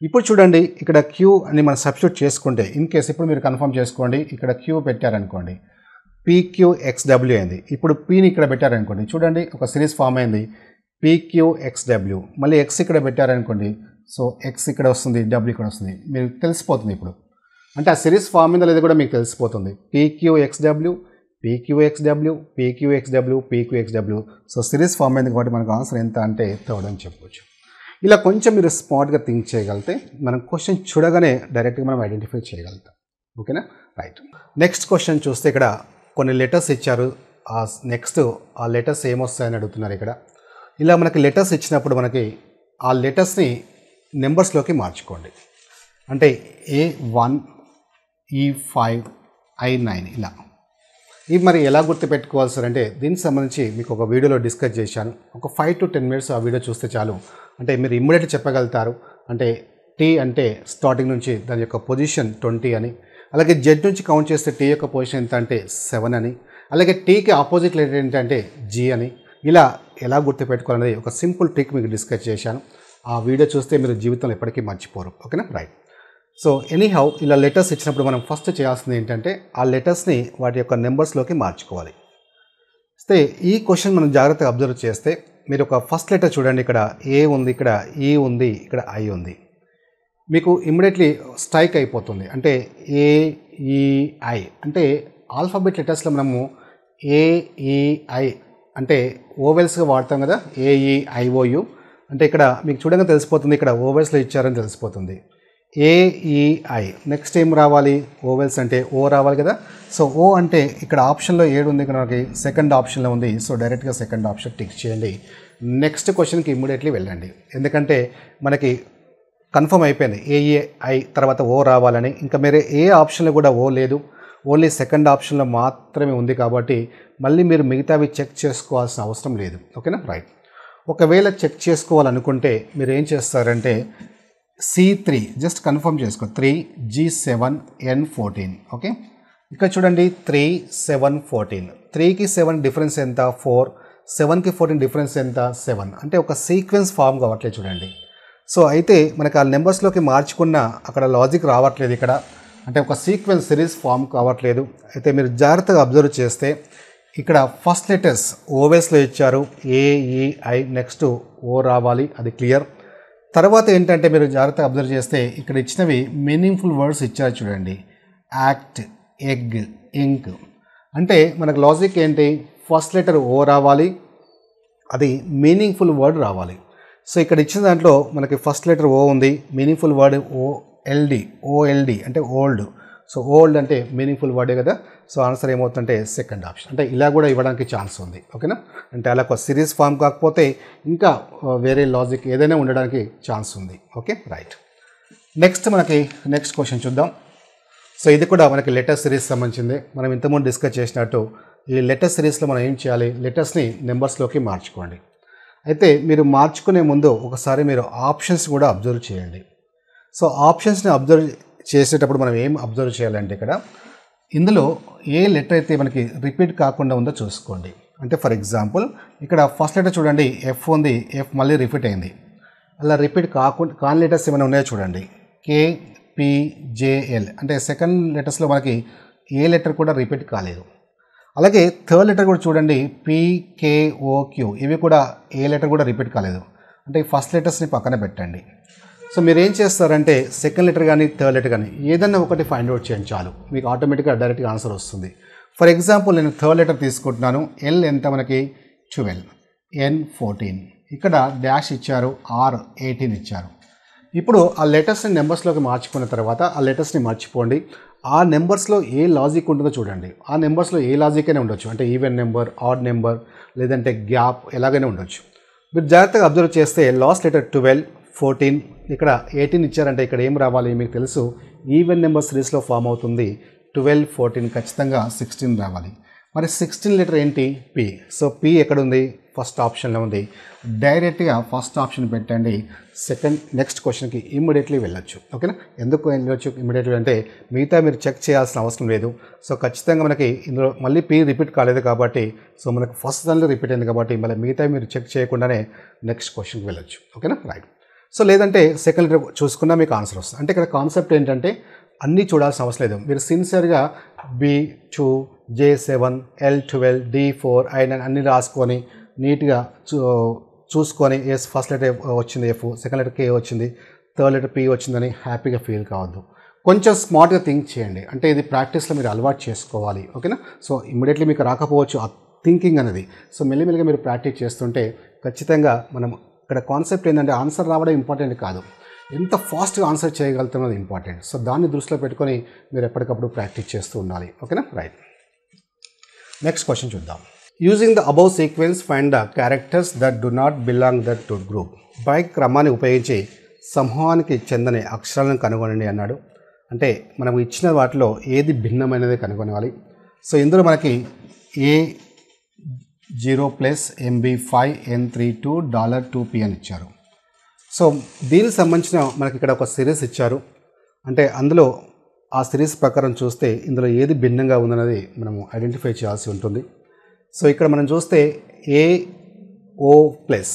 ఇప్పుడు చూడండి ఇక్కడ Q అని మనం సబ్స్టిట్యూట్ చేసుకుంటే, ఇన్ కేస్ ఇప్పుడు మీరు కన్ఫర్మ్ చేసుకోండి, ఇక్కడ Q పెట్టారనుకోండి PQXW అయింది. ఇప్పుడు Pని ఇక్కడ పెట్టారనుకోండి, చూడండి ఒక సిరీస్ ఫామ్ అయింది PQXW. మళ్ళీ X ఇక్కడ పెట్టారనుకోండి, సో X ఇక్కడ వస్తుంది, W ఇక్కడ వస్తుంది, మీకు తెలిసిపోతుంది. ఇప్పుడు అంటే ఆ సిరీస్ ఫామ్ మీద లేదా కూడా మీకు తెలిసిపోతుంది. PQXW, PQXW, PQXW, PQXW. So series form అయింది కాబట్టి మనకు ఆన్సర్ ఎంత అంటే 3rd అని చెప్పవచ్చు. ఇలా కొంచెం మీరు స్మార్ట్గా థింక్ చేయగలిగితే మనం క్వశ్చన్ చూడగానే డైరెక్ట్గా మనం ఐడెంటిఫై చేయగలుగుతాం. ఓకేనా రైట్. నెక్స్ట్ క్వశ్చన్ చూస్తే ఇక్కడ కొన్ని లెటర్స్ ఇచ్చారు, నెక్స్ట్ ఆ లెటర్స్ ఏమొస్తాయని అడుగుతున్నారు ఇక్కడ. ఇలా మనకి లెటర్స్ ఇచ్చినప్పుడు మనకి ఆ లెటర్స్ని నెంబర్స్లోకి మార్చుకోండి. అంటే A1, E5, I9 ఇలా. ఇవి మరి ఎలా గుర్తుపెట్టుకోవాలి సార్ అంటే దీనికి సంబంధించి మీకు ఒక వీడియోలో డిస్కస్ చేశాను. ఒక 5 to 10 minutes ఆ వీడియో చూస్తే చాలు, అంటే మీరు ఇమ్మీడియట్గా చెప్పగలుగుతారు. అంటే T అంటే స్టార్టింగ్ నుంచి దాని యొక్క పొజిషన్ 20 అని, అలాగే Z నుంచి కౌంట్ చేస్తే T యొక్క పొజిషన్ ఎంత అంటే 7 అని, అలాగే Tకి ఆపోజిట్ లెటర్ ఏంటంటే G అని. ఇలా ఎలా గుర్తుపెట్టుకోవాలనేది ఒక సింపుల్ ట్రిక్ మీకు డిస్కస్ చేశాను. ఆ వీడియో చూస్తే మీరు జీవితంలో ఎప్పటికీ మర్చిపోరు. ఓకేనా రైట్. సో ఎనీహౌ ఇలా లెటర్స్ ఇచ్చినప్పుడు మనం ఫస్ట్ చేయాల్సింది ఏంటంటే ఆ లెటర్స్ని వాటి యొక్క నెంబర్స్లోకి మార్చుకోవాలి. అయితే ఈ క్వశ్చన్ మనం జాగ్రత్తగా అబ్జర్వ్ చేస్తే మీరు ఒక ఫస్ట్ లెటర్ చూడండి, ఇక్కడ ఏ ఉంది, ఇక్కడ ఈ ఉంది, ఇక్కడ ఐ ఉంది. మీకు ఇమ్మీడియట్లీ స్ట్రైక్ అయిపోతుంది. అంటే ఏఈఐ అంటే ఆల్ఫాబెట్ లెటర్స్లో మనము ఏఈఐ అంటే ఓవెల్స్గా వాడతాం కదా, ఏఈఐఓయు. అంటే ఇక్కడ మీకు చూడంగా తెలిసిపోతుంది, ఇక్కడ ఓవెల్స్లో ఇచ్చారని తెలిసిపోతుంది. ఏఈఐ నెక్స్ట్ ఏం రావాలి, ఓవెల్స్ అంటే ఓ రావాలి కదా. సో ఓ అంటే ఇక్కడ ఆప్షన్లో 7 ఉంది, ఇక్కడ మనకి సెకండ్ ఆప్షన్లో ఉంది. సో డైరెక్ట్గా సెకండ్ ఆప్షన్ టిక్ చేయండి. నెక్స్ట్ క్వశ్చన్కి ఇమ్మీడియట్లీ వెళ్ళండి, ఎందుకంటే మనకి కన్ఫర్మ్ అయిపోయింది ఏఈఐ తర్వాత ఓ రావాలని. ఇంకా మీరు ఏ ఆప్షన్లో కూడా ఓ లేదు, ఓన్లీ సెకండ్ ఆప్షన్లో మాత్రమే ఉంది. కాబట్టి మళ్ళీ మీరు మిగతావి చెక్ చేసుకోవాల్సిన అవసరం లేదు. ఓకేనా, రైట్. ఒకవేళ చెక్ చేసుకోవాలనుకుంటే మీరు ఏం చేస్తారంటే C3 జస్ట్ కన్ఫర్మ్ చేసుకో, 3G7N14. ఓకే, ఇక్కడ చూడండి 3, 7, 14. 3కి 7 డిఫరెన్స్ ఎంత, 4. 7కి 14 డిఫరెన్స్ ఎంత, 7. అంటే ఒక సీక్వెన్స్ ఫామ్ కావట్లేదు చూడండి. సో అయితే మనకు ఆ నెంబర్స్లోకి మార్చుకున్న అక్కడ లాజిక్ రావట్లేదు, ఇక్కడ అంటే ఒక సీక్వెన్స్ సిరీస్ ఫామ్ కావట్లేదు. అయితే మీరు జాగ్రత్తగా అబ్జర్వ్ చేస్తే ఇక్కడ ఫస్ట్ లెటర్స్ ఓవెల్స్లో ఇచ్చారు, ఏఈఐ నెక్స్ట్ ఓ రావాలి, అది క్లియర్. తర్వాత ఏంటంటే మీరు జాగ్రత్తగా అబ్జర్వ్ చేస్తే ఇక్కడ ఇచ్చినవి మీనింగ్ఫుల్ వర్డ్స్ ఇచ్చారు చూడండి, యాక్ట్, ఎగ్, ఇంక్. అంటే మనకు లాజిక్ ఏంటి, ఫస్ట్ లెటర్ ఓ రావాలి, అది మీనింగ్ఫుల్ వర్డ్ రావాలి. సో ఇక్కడ ఇచ్చిన దాంట్లో మనకి ఫస్ట్ లెటర్ ఓ ఉంది, మీనింగ్ఫుల్ వర్డ్ ఓఎల్డి అంటే ఓల్డ్. సో ఓల్డ్ అంటే మీనింగ్ఫుల్ వర్డే కదా. సో ఆన్సర్ ఏమవుతుందంటే సెకండ్ ఆప్షన్. అంటే ఇలా కూడా ఇవ్వడానికి ఛాన్స్ ఉంది. ఓకేనా, అంటే అలా ఒక సిరీస్ ఫామ్ కాకపోతే ఇంకా వేరే లాజిక్ ఏదైనా ఉండడానికి ఛాన్స్ ఉంది. Okay, right. Next next question చూద్దాం. సో ఇది కూడా మనకి లెటర్ సిరీస్ సంబంధించింది. మనం ఇంతకుముందు డిస్కస్ చేసినట్టు ఈ లెటర్ సిరీస్లో మనం ఏం చేయాలి, లెటర్స్ని నెంబర్స్లోకి మార్చుకోండి. అయితే మీరు మార్చుకునే ముందు ఒకసారి మీరు ఆప్షన్స్ కూడా అబ్జర్వ్ చేయండి. సో ఆప్షన్స్ని అబ్జర్వ్ చేసేటప్పుడు మనం ఏం అబ్జర్వ్ చేయాలంటే ఇక్కడ ఇందులో ఏ లెటర్ అయితే మనకి రిపీట్ కాకుండా ఉందో చూసుకోండి. అంటే ఫర్ ఎగ్జాంపుల్ ఇక్కడ ఫస్ట్ లెటర్ చూడండి, ఎఫ్ ఉంది, ఎఫ్ మళ్ళీ రిపీట్ అయింది. అలా రిపీట్ కాని లెటర్స్ ఏమైనా ఉన్నాయో చూడండి, KPJL అంటే సెకండ్ లెటర్స్లో మనకి ఏ లెటర్ కూడా రిపీట్ కాలేదు. అలాగే థర్డ్ లెటర్ కూడా చూడండి, PKOQ, ఇవి కూడా ఏ లెటర్ కూడా రిపీట్ కాలేదు. అంటే ఫస్ట్ లెటర్స్ని పక్కన పెట్టండి. సో మీరు ఏం చేస్తారంటే సెకండ్ లెటర్ కానీ థర్డ్ లెటర్ కానీ ఏదన్నా ఒకటి ఫైండ్ అవుట్ చేయండి చాలు, మీకు ఆటోమేటిక్గా డైరెక్ట్గా ఆన్సర్ వస్తుంది. ఫర్ ఎగ్జాంపుల్ నేను థర్డ్ లెటర్ తీసుకుంటున్నాను, L ఎంత మనకి 12, N14, ఇక్కడ డాష్ ఇచ్చారు, R18 ఇచ్చారు. ఇప్పుడు ఆ లెటర్స్ని నెంబర్స్లోకి మార్చుకున్న తర్వాత ఆ లెటర్స్ని మర్చిపోండి. ఆ నెంబర్స్లో ఏ లాజిక్ ఉంటుందో చూడండి. ఆ నెంబర్స్లో ఏ లాజిక్ అయినా ఉండొచ్చు, అంటే ఈవెన్ నెంబర్, ఆడ్ నెంబర్, లేదంటే గ్యాప్, ఎలాగైనా ఉండొచ్చు. మీరు జాగ్రత్తగా అబ్జర్వ్ చేస్తే లాస్ట్ లెటర్ 12, 14, ఇక్కడ 18 ఇచ్చారంటే ఇక్కడ ఏం రావాలి మీకు తెలుసు, ఈవెన్ నెంబర్ సిరీస్లో ఫామ్ అవుతుంది. 12, 14 ఖచ్చితంగా 16 రావాలి. మరి 16 లెటర్ ఏంటి, P. సో P ఎక్కడుంది, ఫస్ట్ ఆప్షన్లో ఉంది. డైరెక్ట్గా ఫస్ట్ ఆప్షన్ పెట్టండి. నెక్స్ట్ క్వశ్చన్కి ఇమ్మీడియట్లీ వెళ్ళొచ్చు. ఓకేనా, ఎందుకు వెళ్ళొచ్చు ఇమ్మీడియట్లీ అంటే మిగతా మీరు చెక్ చేయాల్సిన అవసరం లేదు. సో ఖచ్చితంగా మనకి ఇందులో మళ్ళీ P రిపీట్ కాలేదు కాబట్టి, సో మనకు ఫస్ట్ దానిలో రిపీట్ అయింది కాబట్టి మళ్ళీ మిగతా మీరు చెక్ చేయకుండానే నెక్స్ట్ క్వశ్చన్కి వెళ్ళొచ్చు. ఓకేనా, రైట్. సో లేదంటే సెకండ్ లెటర్ చూసుకున్నా మీకు ఆన్సర్ వస్తుంది. అంటే ఇక్కడ కాన్సెప్ట్ ఏంటంటే అన్నీ చూడాల్సిన అవసరం లేదు. మీరు సిన్సియర్గా B2, J7, L12, D4, I9 అన్నీ రాసుకొని నీట్గా చూసుకొని ఫస్ట్ లెటర్ వచ్చింది F, సెకండ్ లెటర్ K వచ్చింది, థర్డ్ లెటర్ P వచ్చిందని హ్యాపీగా ఫీల్ కావద్దు. కొంచెం స్మార్ట్గా థింక్ చేయండి. అంటే ఇది ప్రాక్టీస్లో మీరు అలవాటు చేసుకోవాలి. ఓకేనా, సో ఇమ్మీడియట్లీ మీకు రాకపోవచ్చు ఆ థింకింగ్ అనేది. సో మెల్లిమెల్లిగా మీరు ప్రాక్టీస్ చేస్తుంటే ఖచ్చితంగా మనం ఇక్కడ కాన్సెప్ట్ ఏంటంటే ఆన్సర్ రావడం ఇంపార్టెంట్ కాదు, ఎంత ఫాస్ట్గా ఆన్సర్ చేయగలుగుతున్నది ఇంపార్టెంట్. సో దాన్ని దృష్టిలో పెట్టుకొని మీరు ఎప్పటికప్పుడు ప్రాక్టీస్ చేస్తూ ఉండాలి. ఓకేనా, రైట్. నెక్స్ట్ క్వశ్చన్ చూద్దాం. Using the above sequence find the characters that do not belong that to group. పై క్రమాన్ని ఉపయోగించి సమూహానికి చెందని అక్షరాలను కనుగొనండి అన్నాడు. అంటే మనకు ఇచ్చిన వాటిలో ఏది భిన్నమైనది కనుగొనాలి. సో ఇందులో మనకి A0 plus MB5 N32 $2P అని ఇచ్చారు. సో దీనికి సంబంధించిన మనకి ఇక్కడ ఒక సిరీస్ ఇచ్చారు. అంటే అందులో ఆ సిరీస్ ప్రకారం చూస్తే ఇందులో ఏది భిన్నంగా ఉందన్నది మనము ఐడెంటిఫై చేయాల్సి ఉంటుంది. సో ఇక్కడ మనం చూస్తే AO ప్లస్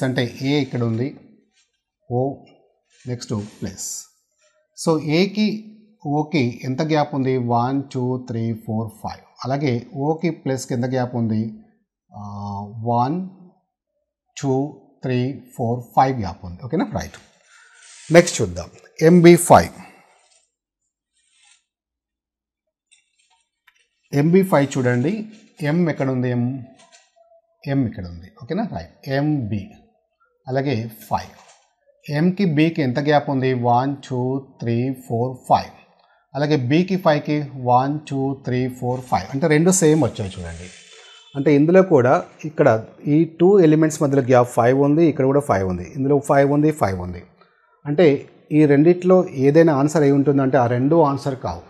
అంటే A ఇక్కడ ఉంది, O నెక్స్ట్ ప్లస్. సో ఏకి ఓకి ఎంత గ్యాప్ ఉంది 1 2 3 4 5 అలాగే ఓకి ప్లస్కి ఎంత గ్యాప్ ఉంది 1 2 3 4 5 గ్యాప్ ఉంది ఓకేనా రైట్ నెక్స్ట్ చూద్దాం MB5 చూడండి M ఎక్కడ ఉంది M ఇక్కడ ఉంది ఓకేనా రైట్ MB అలాగే 5 Mకి Bకి ఎంత గ్యాప్ ఉంది 1 2 3 4 5 అలాగే Bకి 5కి 1 2 3 4 5 అంటే రెండు సేమ్ వచ్చాయి చూడండి అంటే ఇందులో కూడా ఇక్కడ ఈ 2 ఎలిమెంట్స్ మధ్యలో గ్యాప్ 5 ఉంది ఇక్కడ కూడా 5 ఉంది ఇందులో 5 ఉంది 5 ఉంది అంటే ఈ రెండిట్లో ఏదైనా ఆన్సర్ అయి ఉంటుందంటే ఆ రెండు ఆన్సర్ కావు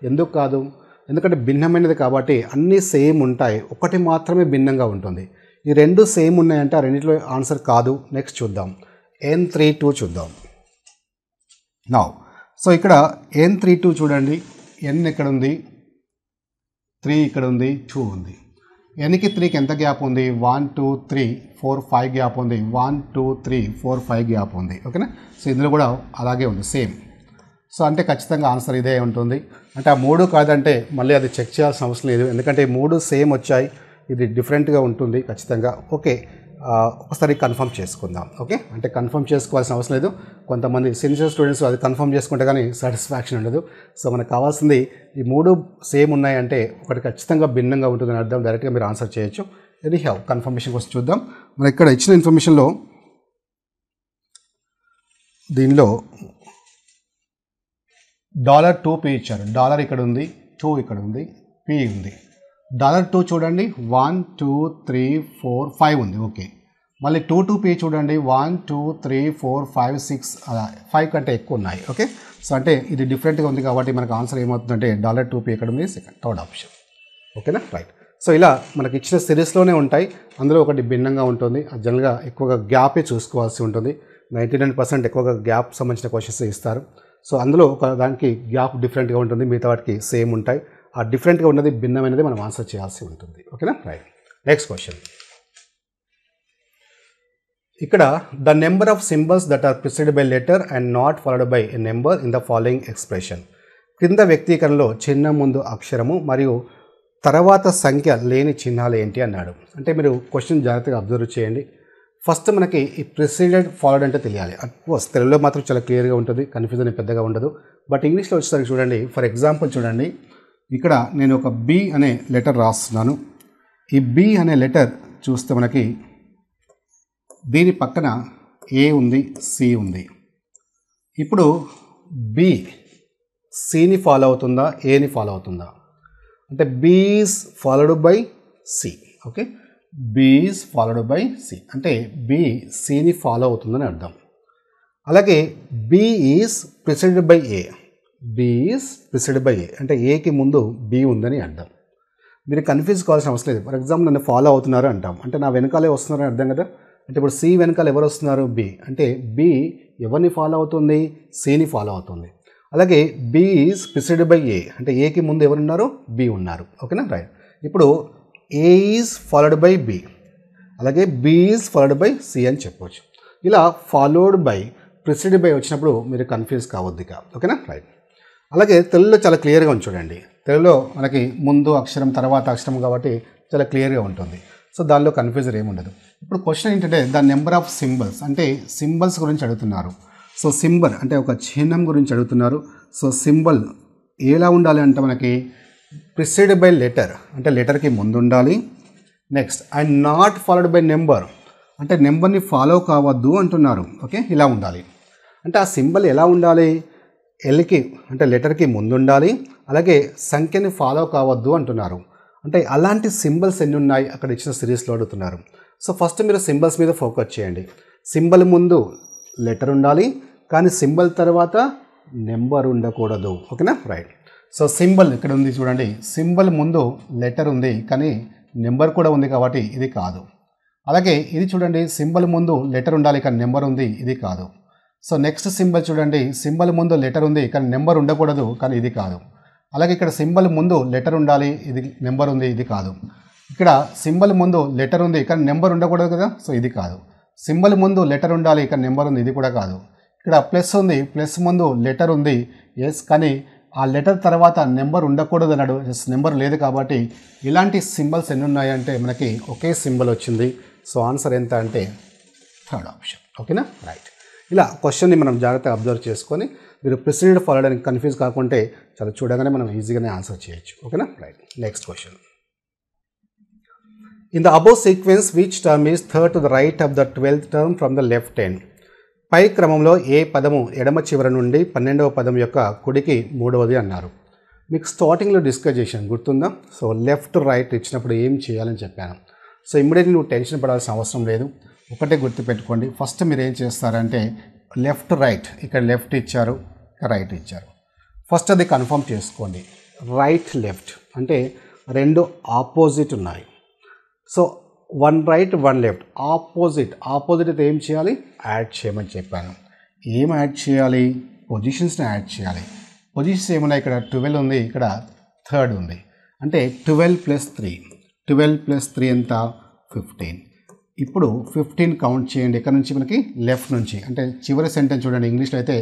ఎందుకు కాదు ఎందుకంటే భిన్నమైనది కాబట్టి అన్నీ సేమ్ ఉంటాయి ఒకటి మాత్రమే భిన్నంగా ఉంటుంది ఈ రెండు సేమ్ ఉన్నాయంటే ఆ రెండిట్లో ఆన్సర్ కాదు నెక్స్ట్ చూద్దాం N32 చూద్దాం నౌ సో ఇక్కడ N32 చూడండి N ఎక్కడ ఉంది 3 ఇక్కడ ఉంది 2 ఉంది Nకి 3కి ఎంత గ్యాప్ ఉంది 1 2 3 4 5 గ్యాప్ ఉంది 1 2 3 4 5 గ్యాప్ ఉంది ఓకేనా సో ఇందులో కూడా అలాగే ఉంది సేమ్ సో అంటే ఖచ్చితంగా ఆన్సర్ ఇదే ఉంటుంది అంటే ఆ మూడు కాదంటే మళ్ళీ అది చెక్ చేయాల్సిన అవసరం లేదు ఎందుకంటే ఈ మూడు సేమ్ వచ్చాయి ఇది డిఫరెంట్గా ఉంటుంది ఖచ్చితంగా ఓకే ఒకసారి కన్ఫర్మ్ చేసుకుందాం ఓకే అంటే కన్ఫర్మ్ చేసుకోవాల్సిన అవసరం లేదు కొంతమంది సిన్సియర్ స్టూడెంట్స్ అది కన్ఫర్మ్ చేసుకుంటే కానీ సాటిస్ఫాక్షన్ ఉండదు సో మనకు కావాల్సింది ఈ మూడు సేమ్ ఉన్నాయంటే ఒకటి ఖచ్చితంగా భిన్నంగా ఉంటుందని అర్థం డైరెక్ట్గా మీరు ఆన్సర్ చేయొచ్చు ఎనీ హ్యావ్ కన్ఫర్మేషన్ కోసం చూద్దాం మన ఇక్కడ ఇచ్చిన ఇన్ఫర్మేషన్లో దీనిలో $2p ఇచ్చారు డాలర్ ఇక్కడ ఉంది 2 ఇక్కడ ఉంది p ఉంది $2 చూడండి 1 2 3 4 5 ఉంది ఓకే మళ్ళీ 2 to p చూడండి 1 2 3 4 5 6 5 కంటే ఎక్కువ ఉన్నాయి ఓకే సో అంటే ఇది డిఫరెంట్గా ఉంది కాబట్టి మనకు ఆన్సర్ ఏమవుతుందంటే $2p ఎక్కడ ఉంది థర్డ్ ఆప్షన్ ఓకేనా రైట్ సో ఇలా మనకి ఇచ్చిన సిరీస్లోనే ఉంటాయి అందులో ఒకటి భిన్నంగా ఉంటుంది జనరల్గా ఎక్కువగా గ్యాపే చూసుకోవాల్సి ఉంటుంది 99% ఎక్కువగా గ్యాప్ సంబంధించిన క్వశ్చన్స్ ఇస్తారు సో అందులో ఒక దానికి గ్యాప్ డిఫరెంట్గా ఉంటుంది మిగతా వాటికి సేమ్ ఉంటాయి ఆ డిఫరెంట్గా ఉన్నది భిన్నమైనది మనం ఆన్సర్ చేయాల్సి ఉంటుంది ఓకేనా రైట్ నెక్స్ట్ క్వశ్చన్ ఇక్కడ the number of symbols that are preceded by letter and not followed by a number in the following expression క్రింద వ్యక్తీకరణలో చిహ్నం ముందు అక్షరము మరియు తర్వాత సంఖ్య లేని చిహ్నాలు ఏంటి అన్నాడు అంటే మీరు క్వశ్చన్ జాగ్రత్తగా అబ్జర్వ్ చేయండి ఫస్ట్ మనకి ఈ ప్రిసీడెడ్ ఫాలోడ్ అంటే తెలియాలి అఫ్కోర్స్ తెలుగులో మాత్రం చాలా క్లియర్గా ఉంటుంది కన్ఫ్యూజన్ పెద్దగా ఉండదు బట్ ఇంగ్లీష్లో వచ్చేసరికి చూడండి ఫర్ ఎగ్జాంపుల్ చూడండి ఇక్కడ నేను ఒక B అనే లెటర్ రాస్తున్నాను ఈ B అనే లెటర్ చూస్తే మనకి దీని పక్కన A ఉంది C ఉంది ఇప్పుడు B Cని ఫాలో అవుతుందా Aని ఫాలో అవుతుందా అంటే B is followed by C okay B is followed by C అంటే B Cని ఫాలో అవుతుందని అర్థం అలాగే B is preceded by A B is preceded by A అంటే Aకి ముందు B ఉందని అర్థం మీరు కన్ఫ్యూజ్ కావాల్సిన అవసరం లేదు ఫర్ ఎగ్జాంపుల్ నన్ను ఫాలో అవుతున్నారు అంటాం అంటే నా వెనకాలే వస్తున్నారని అర్థం కదా అంటే ఇప్పుడు C వెనకాల ఎవరు వస్తున్నారు B అంటే B ఎవరిని ఫాలో అవుతుంది Cని ఫాలో అవుతుంది అలాగే B is preceded by A అంటే Aకి ముందు ఎవరున్నారు B ఉన్నారు ఓకేనా రైట్ ఇప్పుడు A is followed by B అలాగే B is followed by C అని చెప్పవచ్చు ఇలా ఫాలోడ్ బై ప్రిసీడెడ్ బై వచ్చినప్పుడు మీరు కన్ఫ్యూజ్ కావద్దు ఇక ఓకేనా రైట్ అలాగే తెలుగులో చాలా క్లియర్గా ఉంది చూడండి తెలుగులో మనకి ముందు అక్షరం తర్వాత అక్షరం కాబట్టి చాలా క్లియర్గా ఉంటుంది సో దానిలో కన్ఫ్యూజన్ ఏముండదు ఇప్పుడు క్వశ్చన్ ఏంటంటే ద నెంబర్ ఆఫ్ సింబల్స్ అంటే సింబల్స్ గురించి అడుగుతున్నారు సో సింబల్ అంటే ఒక చిహ్నం గురించి అడుగుతున్నారు సో సింబల్ ఎలా ఉండాలి అంటే మనకి ప్రిసీడెడ్ బై లెటర్ అంటే లెటర్కి ముందు ఉండాలి next and not followed by number అంటే నెంబర్ని ఫాలో కావద్దు అంటున్నారు ఓకే ఇలా ఉండాలి అంటే ఆ సింబల్ ఎలా ఉండాలి ఎల్కి అంటే లెటర్కి ముందు ఉండాలి అలాగే సంఖ్యని ఫాలో కావద్దు అంటున్నారు అంటే అలాంటి సింబల్స్ ఎన్ని ఉన్నాయి అక్కడ ఇచ్చిన సిరీస్లో అడుగుతున్నారు సో ఫస్ట్ మీరు సింబల్స్ మీద ఫోకస్ చేయండి సింబల్ ముందు లెటర్ ఉండాలి కానీ సింబల్ తర్వాత నెంబర్ ఉండకూడదు ఓకేనా రైట్ సో సింబల్ ఇక్కడ ఉంది చూడండి సింబల్ ముందు లెటర్ ఉంది కానీ నెంబర్ కూడా ఉంది కాబట్టి ఇది కాదు అలాగే ఇది చూడండి సింబల్ ముందు లెటర్ ఉండాలి కానీ నెంబర్ ఉంది ఇది కాదు సో నెక్స్ట్ సింబల్ చూడండి సింబల్ ముందు లెటర్ ఉంది కానీ నెంబర్ ఉండకూడదు కానీ ఇది కాదు అలాగే ఇక్కడ సింబల్ ముందు లెటర్ ఉండాలి ఇది నెంబర్ ఉంది ఇది కాదు ఇక్కడ సింబల్ ముందు లెటర్ ఉంది కానీ నెంబర్ ఉండకూడదు కదా సో ఇది కాదు సింబల్ ముందు లెటర్ ఉండాలి కానీ నెంబర్ ఉంది ఇది కూడా కాదు ఇక్కడ ప్లస్ ఉంది, ప్లస్ ముందు లెటర్ ఉంది, ఎస్, కానీ ఆ లెటర్ తర్వాత నెంబర్ ఉండకూడదు అన్నాడు. ఎస్, నెంబర్ లేదు కాబట్టి ఇలాంటి సింబల్స్ ఎన్ని ఉన్నాయంటే మనకి ఒకే సింబల్ వచ్చింది. సో ఆన్సర్ ఎంత అంటే థర్డ్ ఆప్షన్. ఓకేనా, రైట్. ఇలా క్వశ్చన్ని మనం జాగ్రత్తగా అబ్జర్వ్ చేసుకొని మీరు ప్రిసిడెడ్ ఫాలోడ్ అని కన్ఫ్యూజ్ కాకుంటే చాలా చూడగానే మనం ఈజీగానే ఆన్సర్ చేయొచ్చు. ఓకేనా, right. Next question. In the above sequence which term is third to the right of the 12th term from the left end? పై క్రమంలో ఏ పదము ఎడమ చివర నుండి 12వ పదం యొక్క కుడికి మూడవది అన్నారు. మీకు స్టార్టింగ్లో డిస్కస్ చేశాను, గుర్తుందా? సో లెఫ్ట్ రైట్ ఇచ్చినప్పుడు ఏం చేయాలని చెప్పాను. సో ఇమ్మీడియట్లీ నువ్వు టెన్షన్ పడాల్సిన అవసరం లేదు. ఒకటే గుర్తుపెట్టుకోండి, ఫస్ట్ మీరు ఏం చేస్తారంటే లెఫ్ట్ రైట్, ఇక్కడ లెఫ్ట్ ఇచ్చారు, ఇక్కడ రైట్ ఇచ్చారు. ఫస్ట్ అది కన్ఫర్మ్ చేసుకోండి. రైట్ లెఫ్ట్ అంటే రెండు ఆపోజిట్ ఉన్నాయి. So one right one left, opposite అయితే ఏం చేయాలి? యాడ్ చేయమని చెప్పాను. ఏం యాడ్ చేయాలి? పొజిషన్స్ని యాడ్ చేయాలి. పొజిషన్స్ ఏమున్నాయి? ఇక్కడ 12 ఉంది, ఇక్కడ 3rd ఉంది. అంటే 12 + 3 ఎంత? 15. ఇప్పుడు 15 కౌంట్ చేయండి. ఎక్కడ నుంచి? మనకి లెఫ్ట్ నుంచి. అంటే చివరి సెంటెన్స్ చూడండి, ఇంగ్లీష్లో అయితే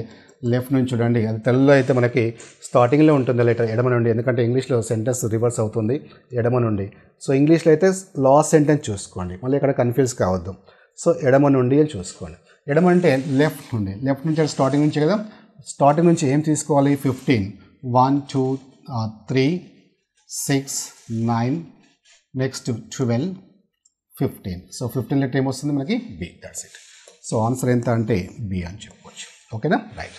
లెఫ్ట్ నుంచి చూడండి, అది తెలుగులో అయితే మనకి స్టార్టింగ్లో ఉంటుంది లెటర్ ఎడమ నుండి, ఎందుకంటే ఇంగ్లీష్లో సెంటెన్స్ రివర్స్ అవుతుంది ఎడమ నుండి. సో ఇంగ్లీష్లో అయితే లాస్ట్ సెంటెన్స్ చూసుకోండి, మళ్ళీ ఇక్కడ కన్ఫ్యూజ్ కావద్దు. సో ఎడమ నుండి అని చూసుకోండి. ఎడమ అంటే లెఫ్ట్ నుండి, లెఫ్ట్ నుంచి స్టార్టింగ్ నుంచి కదా, స్టార్టింగ్ నుంచి ఏం తీసుకోవాలి? 15, 1 2 3 6 9, నెక్స్ట్ 12 15. సో 15 లెటర్ ఏమొస్తుంది మనకి? B. That's it. So answer ఎంత అంటే బి అని చెప్పవచ్చు. ఓకేనా, రైట్.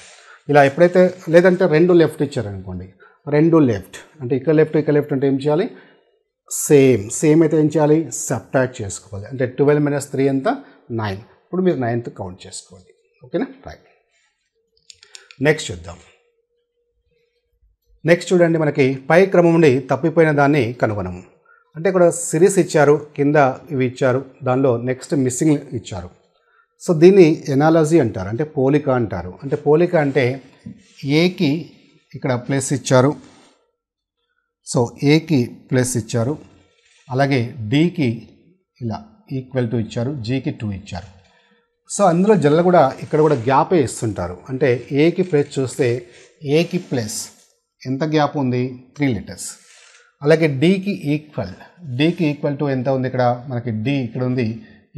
ఇలా ఎప్పుడైతే లేదంటే రెండు లెఫ్ట్ ఇచ్చారనుకోండి, రెండు లెఫ్ట్ అంటే ఇక్కడ లెఫ్ట్ అంటే ఏం చేయాలి? సేమ్ అయితే ఏం చేయాలి? సబ్ట్రాక్ట్ చేసుకోవాలి. అంటే 12 - 3 ఎంత? 9. ఇప్పుడు మీరు 9th కౌంట్ చేసుకోండి. ఓకేనా, రైట్. నెక్స్ట్ చూద్దాం. నెక్స్ట్ చూడండి, మనకి పై క్రమం నుండి తప్పిపోయిన దాన్ని కనుగొనము. అంటే ఇక్కడ సిరీస్ ఇచ్చారు, కింద ఇవి ఇచ్చారు, దానిలో నెక్స్ట్ మిస్సింగ్ ఇచ్చారు. సో దీన్ని ఎనాలజీ అంటారు, అంటే పోలిక అంటారు. అంటే పోలిక అంటే ఏకి ఇక్కడ ప్లస్ ఇచ్చారు, సో ఏకి ప్లస్ ఇచ్చారు, అలాగే డికి ఇలా ఈక్వల్ టు ఇచ్చారు, జీకి 2 ఇచ్చారు. సో అందులో జనరల్ కూడా ఇక్కడ కూడా గ్యాపే ఇస్తుంటారు. అంటే ఏకి ప్లస్ చూస్తే ఏకి ప్లస్ ఎంత గ్యాప్ ఉంది? 3 letters. అలాగే డికి ఈక్వల్ టు ఎంత ఉంది? ఇక్కడ మనకి డి ఇక్కడ ఉంది,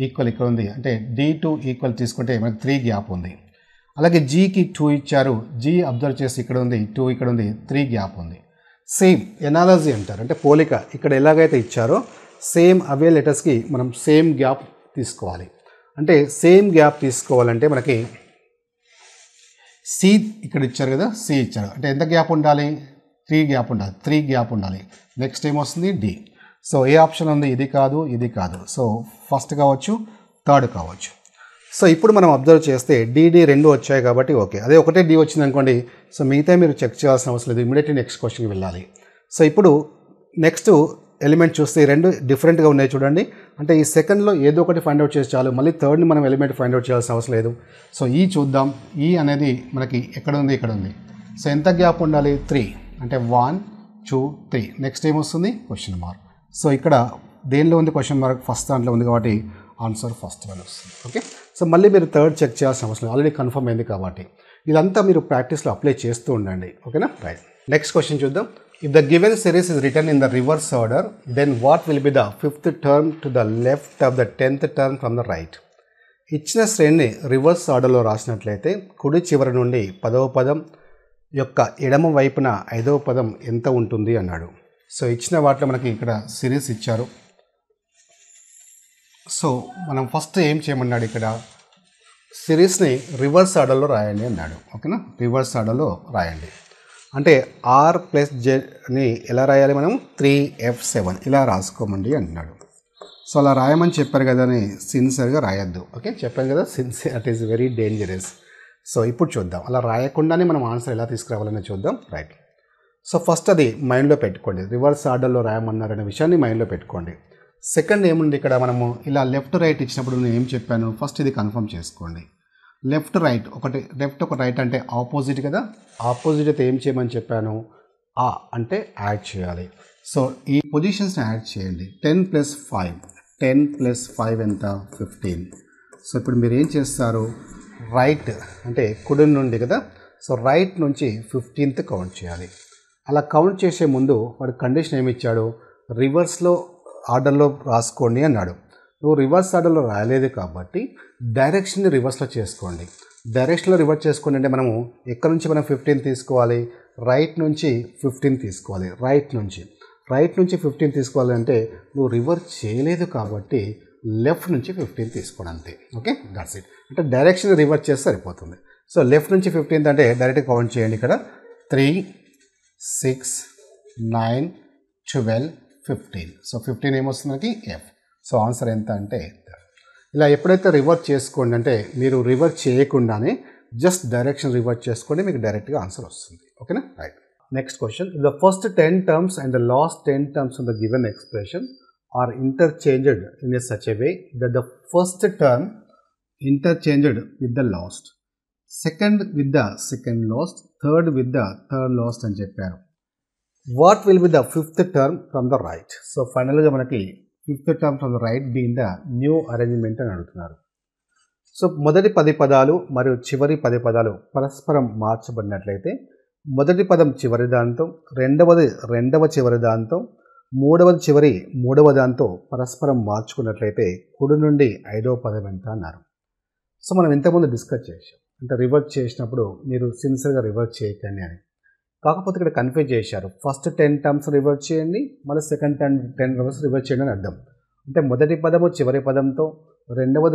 ఈక్వల్ ఇక్కడ ఉంది, అంటే D2 ఈక్వల్ తీసుకుంటే మనకి 3 గ్యాప్ ఉంది. అలాగే జీకి 2 ఇచ్చారు, జీ అబ్జర్వ్ చేసి ఇక్కడ ఉంది, 2 ఇక్కడ ఉంది, 3 గ్యాప్ ఉంది. సేమ్ ఎనాలజీ అంటారు, అంటే పోలిక. ఇక్కడ ఎలాగైతే ఇచ్చారో సేమ్ అవే లెటర్స్కి మనం సేమ్ గ్యాప్ తీసుకోవాలి. అంటే సేమ్ గ్యాప్ తీసుకోవాలంటే మనకి సి ఇక్కడ ఇచ్చారు కదా, సి ఇచ్చారు, అంటే ఎంత గ్యాప్ ఉండాలి? 3 గ్యాప్ ఉండాలి, 3 గ్యాప్ ఉండాలి. నెక్స్ట్ ఏమొస్తుంది? డి. సో ఏ ఆప్షన్ ఉంది? ఇది కాదు, ఇది కాదు. సో ఫస్ట్ కావచ్చు, థర్డ్ కావచ్చు. సో ఇప్పుడు మనం అబ్జర్వ్ చేస్తే డిడి రెండు వచ్చాయి కాబట్టి ఓకే. అదే ఒకటే డి వచ్చింది అనుకోండి, సో మిగతా మీరు చెక్ చేయాల్సిన అవసరం లేదు, ఇమీడియట్లీ నెక్స్ట్ క్వశ్చన్కి వెళ్ళాలి. సో ఇప్పుడు నెక్స్ట్ ఎలిమెంట్ చూస్తే రెండు డిఫరెంట్గా ఉన్నాయి చూడండి. అంటే ఈ సెకండ్లో ఏదో ఒకటి ఫైండ్ అవుట్ చేసి చాలు, మళ్ళీ థర్డ్ని మనం ఎలిమెంట్ ఫైండ్ అవుట్ చేయాల్సిన అవసరం లేదు. సో ఈ చూద్దాం. ఈ అనేది మనకి ఎక్కడ ఉంది? ఇక్కడ ఉంది. సో ఎంత గ్యాప్ ఉండాలి? 3. అంటే 1 2 3. నెక్స్ట్ ఏమొస్తుంది? Question mark. సో ఇక్కడ దేనిలో ఉంది క్వశ్చన్ మార్క్? ఫస్ట్ దాంట్లో ఉంది కాబట్టి ఆన్సర్ ఫస్ట్ వన్ వస్తుంది. ఓకే. సో మళ్ళీ మీరు థర్డ్ చెక్ చేయాల్సిన అవసరం లేదు, ఆల్రెడీ కన్ఫర్మ్ అయింది కాబట్టి. ఇదంతా మీరు ప్రాక్టీస్లో అప్లై చేస్తూ ఉండండి. ఓకేనా, రైట్. నెక్స్ట్ క్వశ్చన్ చూద్దాం. If the given series is return in the reverse order, then what will be the 5th term to the left of the 10th term from the right? ఇచ్చిన శ్రేణిని reverse ఆర్డర్లో రాసినట్లయితే కుడి చివరి నుండి 10వ పదం యొక్క ఎడమ వైపున 5వ పదం ఎంత ఉంటుంది అన్నాడు. సో ఇచ్చిన వాటిలో మనకి ఇక్కడ సిరీస్ ఇచ్చారు. సో మనం ఫస్ట్ ఏం చేయమన్నాడు? ఇక్కడ సిరీస్ని రివర్స్ ఆర్డర్లో రాయండి అన్నాడు. ఓకేనా, రివర్స్ ఆర్డర్లో రాయండి. అంటే ఆర్ ప్లస్ జెని ఎలా రాయాలి? మనం 3F7 ఇలా రాసుకోమండి అంటున్నాడు. సో అలా రాయమని చెప్పారు కదా అని సిన్సియర్గా రాయొద్దు. ఓకే, చెప్పాను కదా, sincere it is very dangerous. So ఇప్పుడు చూద్దాం, అలా రాయకుండానే మనం ఆన్సర్ ఎలా తీసుకురావాలని చూద్దాం. రైట్. సో ఫస్ట్ అది మైండ్లో పెట్టుకోండి, రివర్స్ ఆర్డర్లో రాయమన్నారనే విషయాన్ని మైండ్లో పెట్టుకోండి. సెకండ్ ఏముంది? ఇక్కడ మనము ఇలా లెఫ్ట్ రైట్ ఇచ్చినప్పుడు నేను ఏం చెప్పాను? ఫస్ట్ ఇది కన్ఫర్మ్ చేసుకోండి. లెఫ్ట్ రైట్ ఒకటి, లెఫ్ట్ ఒక రైట్ అంటే ఆపోజిట్ కదా, ఆపోజిట్ అయితే ఏం చేయమని చెప్పాను? ఆ అంటే యాడ్ చేయాలి. సో ఈ పొజిషన్స్ని యాడ్ చేయండి. 10 + 5 ఎంత? 15. సో ఇప్పుడు మీరు ఏం చేస్తారు? రైట్ అంటే కుడి నుండి కదా, సో రైట్ నుంచి 15th కౌంట్ చేయాలి. అలా కౌంట్ చేసే ముందు వాడు కండిషన్ ఏమి ఇచ్చాడు, రివర్స్లో ఆర్డర్లో రాసుకోండి అన్నాడు. నువ్వు రివర్స్ ఆర్డర్లో రాయలేదు కాబట్టి డైరెక్షన్ని రివర్స్లో చేసుకోండి. డైరెక్షన్లో రివర్స్ చేసుకోండి అంటే మనము ఎక్కడి నుంచి మనం 15 తీసుకోవాలి, రైట్ నుంచి 15 తీసుకోవాలి. రైట్ నుంచి 15 తీసుకోవాలంటే నువ్వు రివర్స్ చేయలేదు కాబట్టి లెఫ్ట్ నుంచి 15 తీసుకోండి అంతే. Okay, that's it. అంటే డైరెక్షన్ రివర్స్ చేస్తే సరిపోతుంది. సో లెఫ్ట్ నుంచి 15 అంటే డైరెక్ట్ కౌంట్ చేయండి. ఇక్కడ 3, 6, 9, 12, 15. సో 15 ఏమొస్తుంది మనకి ఎఫ్. సో ఆన్సర్ ఎంత అంటే ఇలా ఎప్పుడైతే రివర్స్ చేసుకోండి అంటే మీరు రివర్స్ చేయకుండానే జస్ట్ డైరెక్షన్ రివర్స్ చేసుకోండి, మీకు డైరెక్ట్గా ఆన్సర్ వస్తుంది. ఓకేనా, right. Next question, the first 10 terms and the last 10 terms of the given expression are interchanged in a such a way that the first term interchanged with the last, second with the second last, third with the third last అని చెప్పారు. What will be the fifth term from the right? So ఫైనల్గా మనకి fifth term from the right be in the new arrangement అని అడుగుతున్నారు. So మొదటి 10 పదాలు మరియు చివరి 10 పదాలు పరస్పరం మార్చబడినట్లయితే మొదటి పదం చివరి దాంతో, రెండవ చివరి దాంతో, మూడవ దాంతో పరస్పరం మార్చుకున్నట్లయితే కుడి నుండి 5వ పదం ఎంత అన్నారు. సో మనం ఇంతకుముందు డిస్కస్ చేసాం, అంటే రివర్స్ చేసినప్పుడు మీరు సిన్సియర్గా రివర్స్ చేయకండి అని. కాకపోతే ఇక్కడ కన్ఫ్యూజ్ చేశారు. ఫస్ట్ 10 terms రివర్స్ చేయండి, మళ్ళీ సెకండ్ 10 terms రివర్స్ చేయండి అని అర్థం. అంటే మొదటి పదము చివరి పదంతో, రెండవ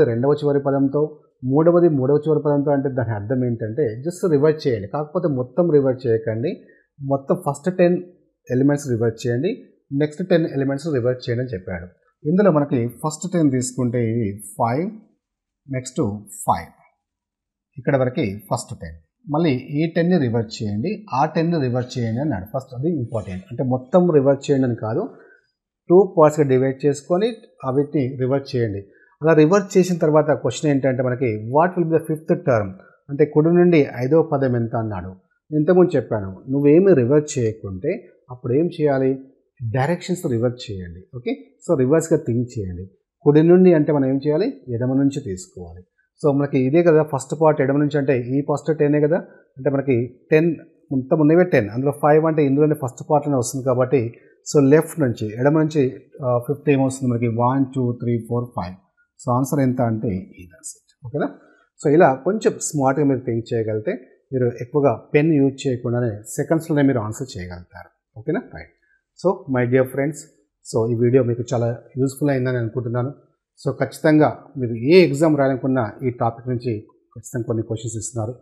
చివరి పదంతో, మూడవ చివరి పదంతో, అంటే దాని అర్థం ఏంటంటే జస్ట్ రివర్స్ చేయండి. కాకపోతే మొత్తం రివర్స్ చేయకండి, మొత్తం ఫస్ట్ 10 elements రివర్స్ చేయండి, నెక్స్ట్ 10 elements రివర్స్ చేయండి అని చెప్పాడు. ఇందులో మనకి ఫస్ట్ 10 తీసుకుంటే ఇది 5, నెక్స్ట్ 5, ఇక్కడ వరకు ఫస్ట్ 10. మళ్ళీ ఈ 10ని రివర్స్ చేయండి, ఆ 10ని రివర్స్ చేయండి అన్నాడు. ఫస్ట్ అది ఇంపార్టెంట్. అంటే మొత్తం రివర్స్ చేయండి అని కాదు, 2 partsగా డివైడ్ చేసుకొని వీటిని రివర్స్ చేయండి. అలా రివర్స్ చేసిన తర్వాత క్వశ్చన్ ఏంటంటే మనకి what will be the fifth term, అంటే కుడి నుండి 5వ పదం ఎంత అన్నాడు. ఇంతకుముందు చెప్పాను, నువ్వేమి రివర్స్ చేయకుంటే అప్పుడు ఏం చేయాలి, డైరెక్షన్స్ రివర్స్ చేయండి. ఓకే, సో రివర్స్గా థింక్ చేయండి. కుడి నుండి అంటే మనం ఏం చేయాలి, ఎడమ నుంచి తీసుకోవాలి. సో మనకి ఇదే కదా ఫస్ట్ పార్ట్, ఎడమ నుంచి అంటే ఈ ఫస్ట్ 10 కదా, అంటే మనకి 10 మొత్తం ఉన్నవే 10, అందులో 5 అంటే ఇందులోనే ఫస్ట్ పార్ట్లోనే వస్తుంది కాబట్టి సో లెఫ్ట్ నుంచి ఎడమ నుంచి 50 ఏమొస్తుంది మనకి 1, 2, 3, 4, 5. సో ఆన్సర్ ఎంత అంటే ఇది. ఓకేనా, సో ఇలా కొంచెం స్మార్ట్గా మీరు థింక్ చేయగలిగితే మీరు ఎక్కువగా పెన్ యూజ్ చేయకుండానే సెకండ్స్లోనే మీరు ఆన్సర్ చేయగలుగుతారు. ఓకేనా, right. So my dear friends, so ఈ వీడియో మీకు చాలా యూస్ఫుల్ అయిందని అనుకుంటున్నాను. సో ఖచ్చితంగా మీరు ఏ ఎగ్జామ్ రాయనుకున్నా ఈ టాపిక్ నుంచి ఖచ్చితంగా కొన్ని క్వశ్చన్స్ ఇస్తున్నారు.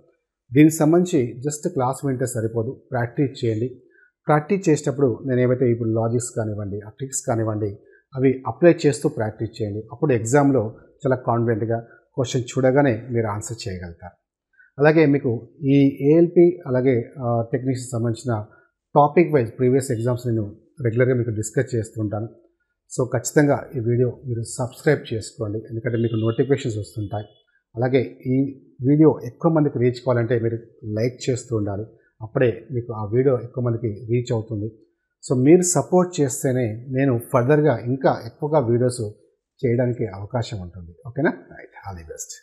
దీనికి సంబంధించి జస్ట్ క్లాస్ వింటే సరిపోదు, ప్రాక్టీస్ చేయండి. ప్రాక్టీస్ చేసేటప్పుడు నేను ఏవైతే ఇప్పుడు లాజిక్స్ కానివ్వండి, ఆ ట్రిక్స్ కానివ్వండి, అవి అప్లై చేస్తూ ప్రాక్టీస్ చేయండి. అప్పుడు ఎగ్జామ్లో చాలా కాన్ఫిడెంట్గా క్వశ్చన్ చూడగానే మీరు ఆన్సర్ చేయగలుగుతారు. అలాగే మీకు ఈ ఏఎల్పి అలాగే టెక్నిక్స్కి సంబంధించిన టాపిక్ వైజ్ ప్రీవియస్ ఎగ్జామ్స్ నేను రెగ్యులర్గా మీకు డిస్కస్ చేస్తుంటాను. సో ఖచ్చితంగా ఈ వీడియో మీరు సబ్స్క్రైబ్ చేసుకోండి, ఎందుకంటే మీకు నోటిఫికేషన్స్ వస్తుంటాయి. అలాగే ఈ వీడియో ఎక్కువ మందికి రీచ్ కావాలంటే మీరు లైక్ చేస్తూ ఉండాలి, అప్పుడే మీకు ఆ వీడియో ఎక్కువ మందికి రీచ్ అవుతుంది. సో మీరు సపోర్ట్ చేస్తేనే నేను ఫర్దర్గా ఇంకా ఎక్కువగా వీడియోస్ చేయడానికి అవకాశం ఉంటుంది. ఓకేనా, రైట్, ఆల్ ది బెస్ట్.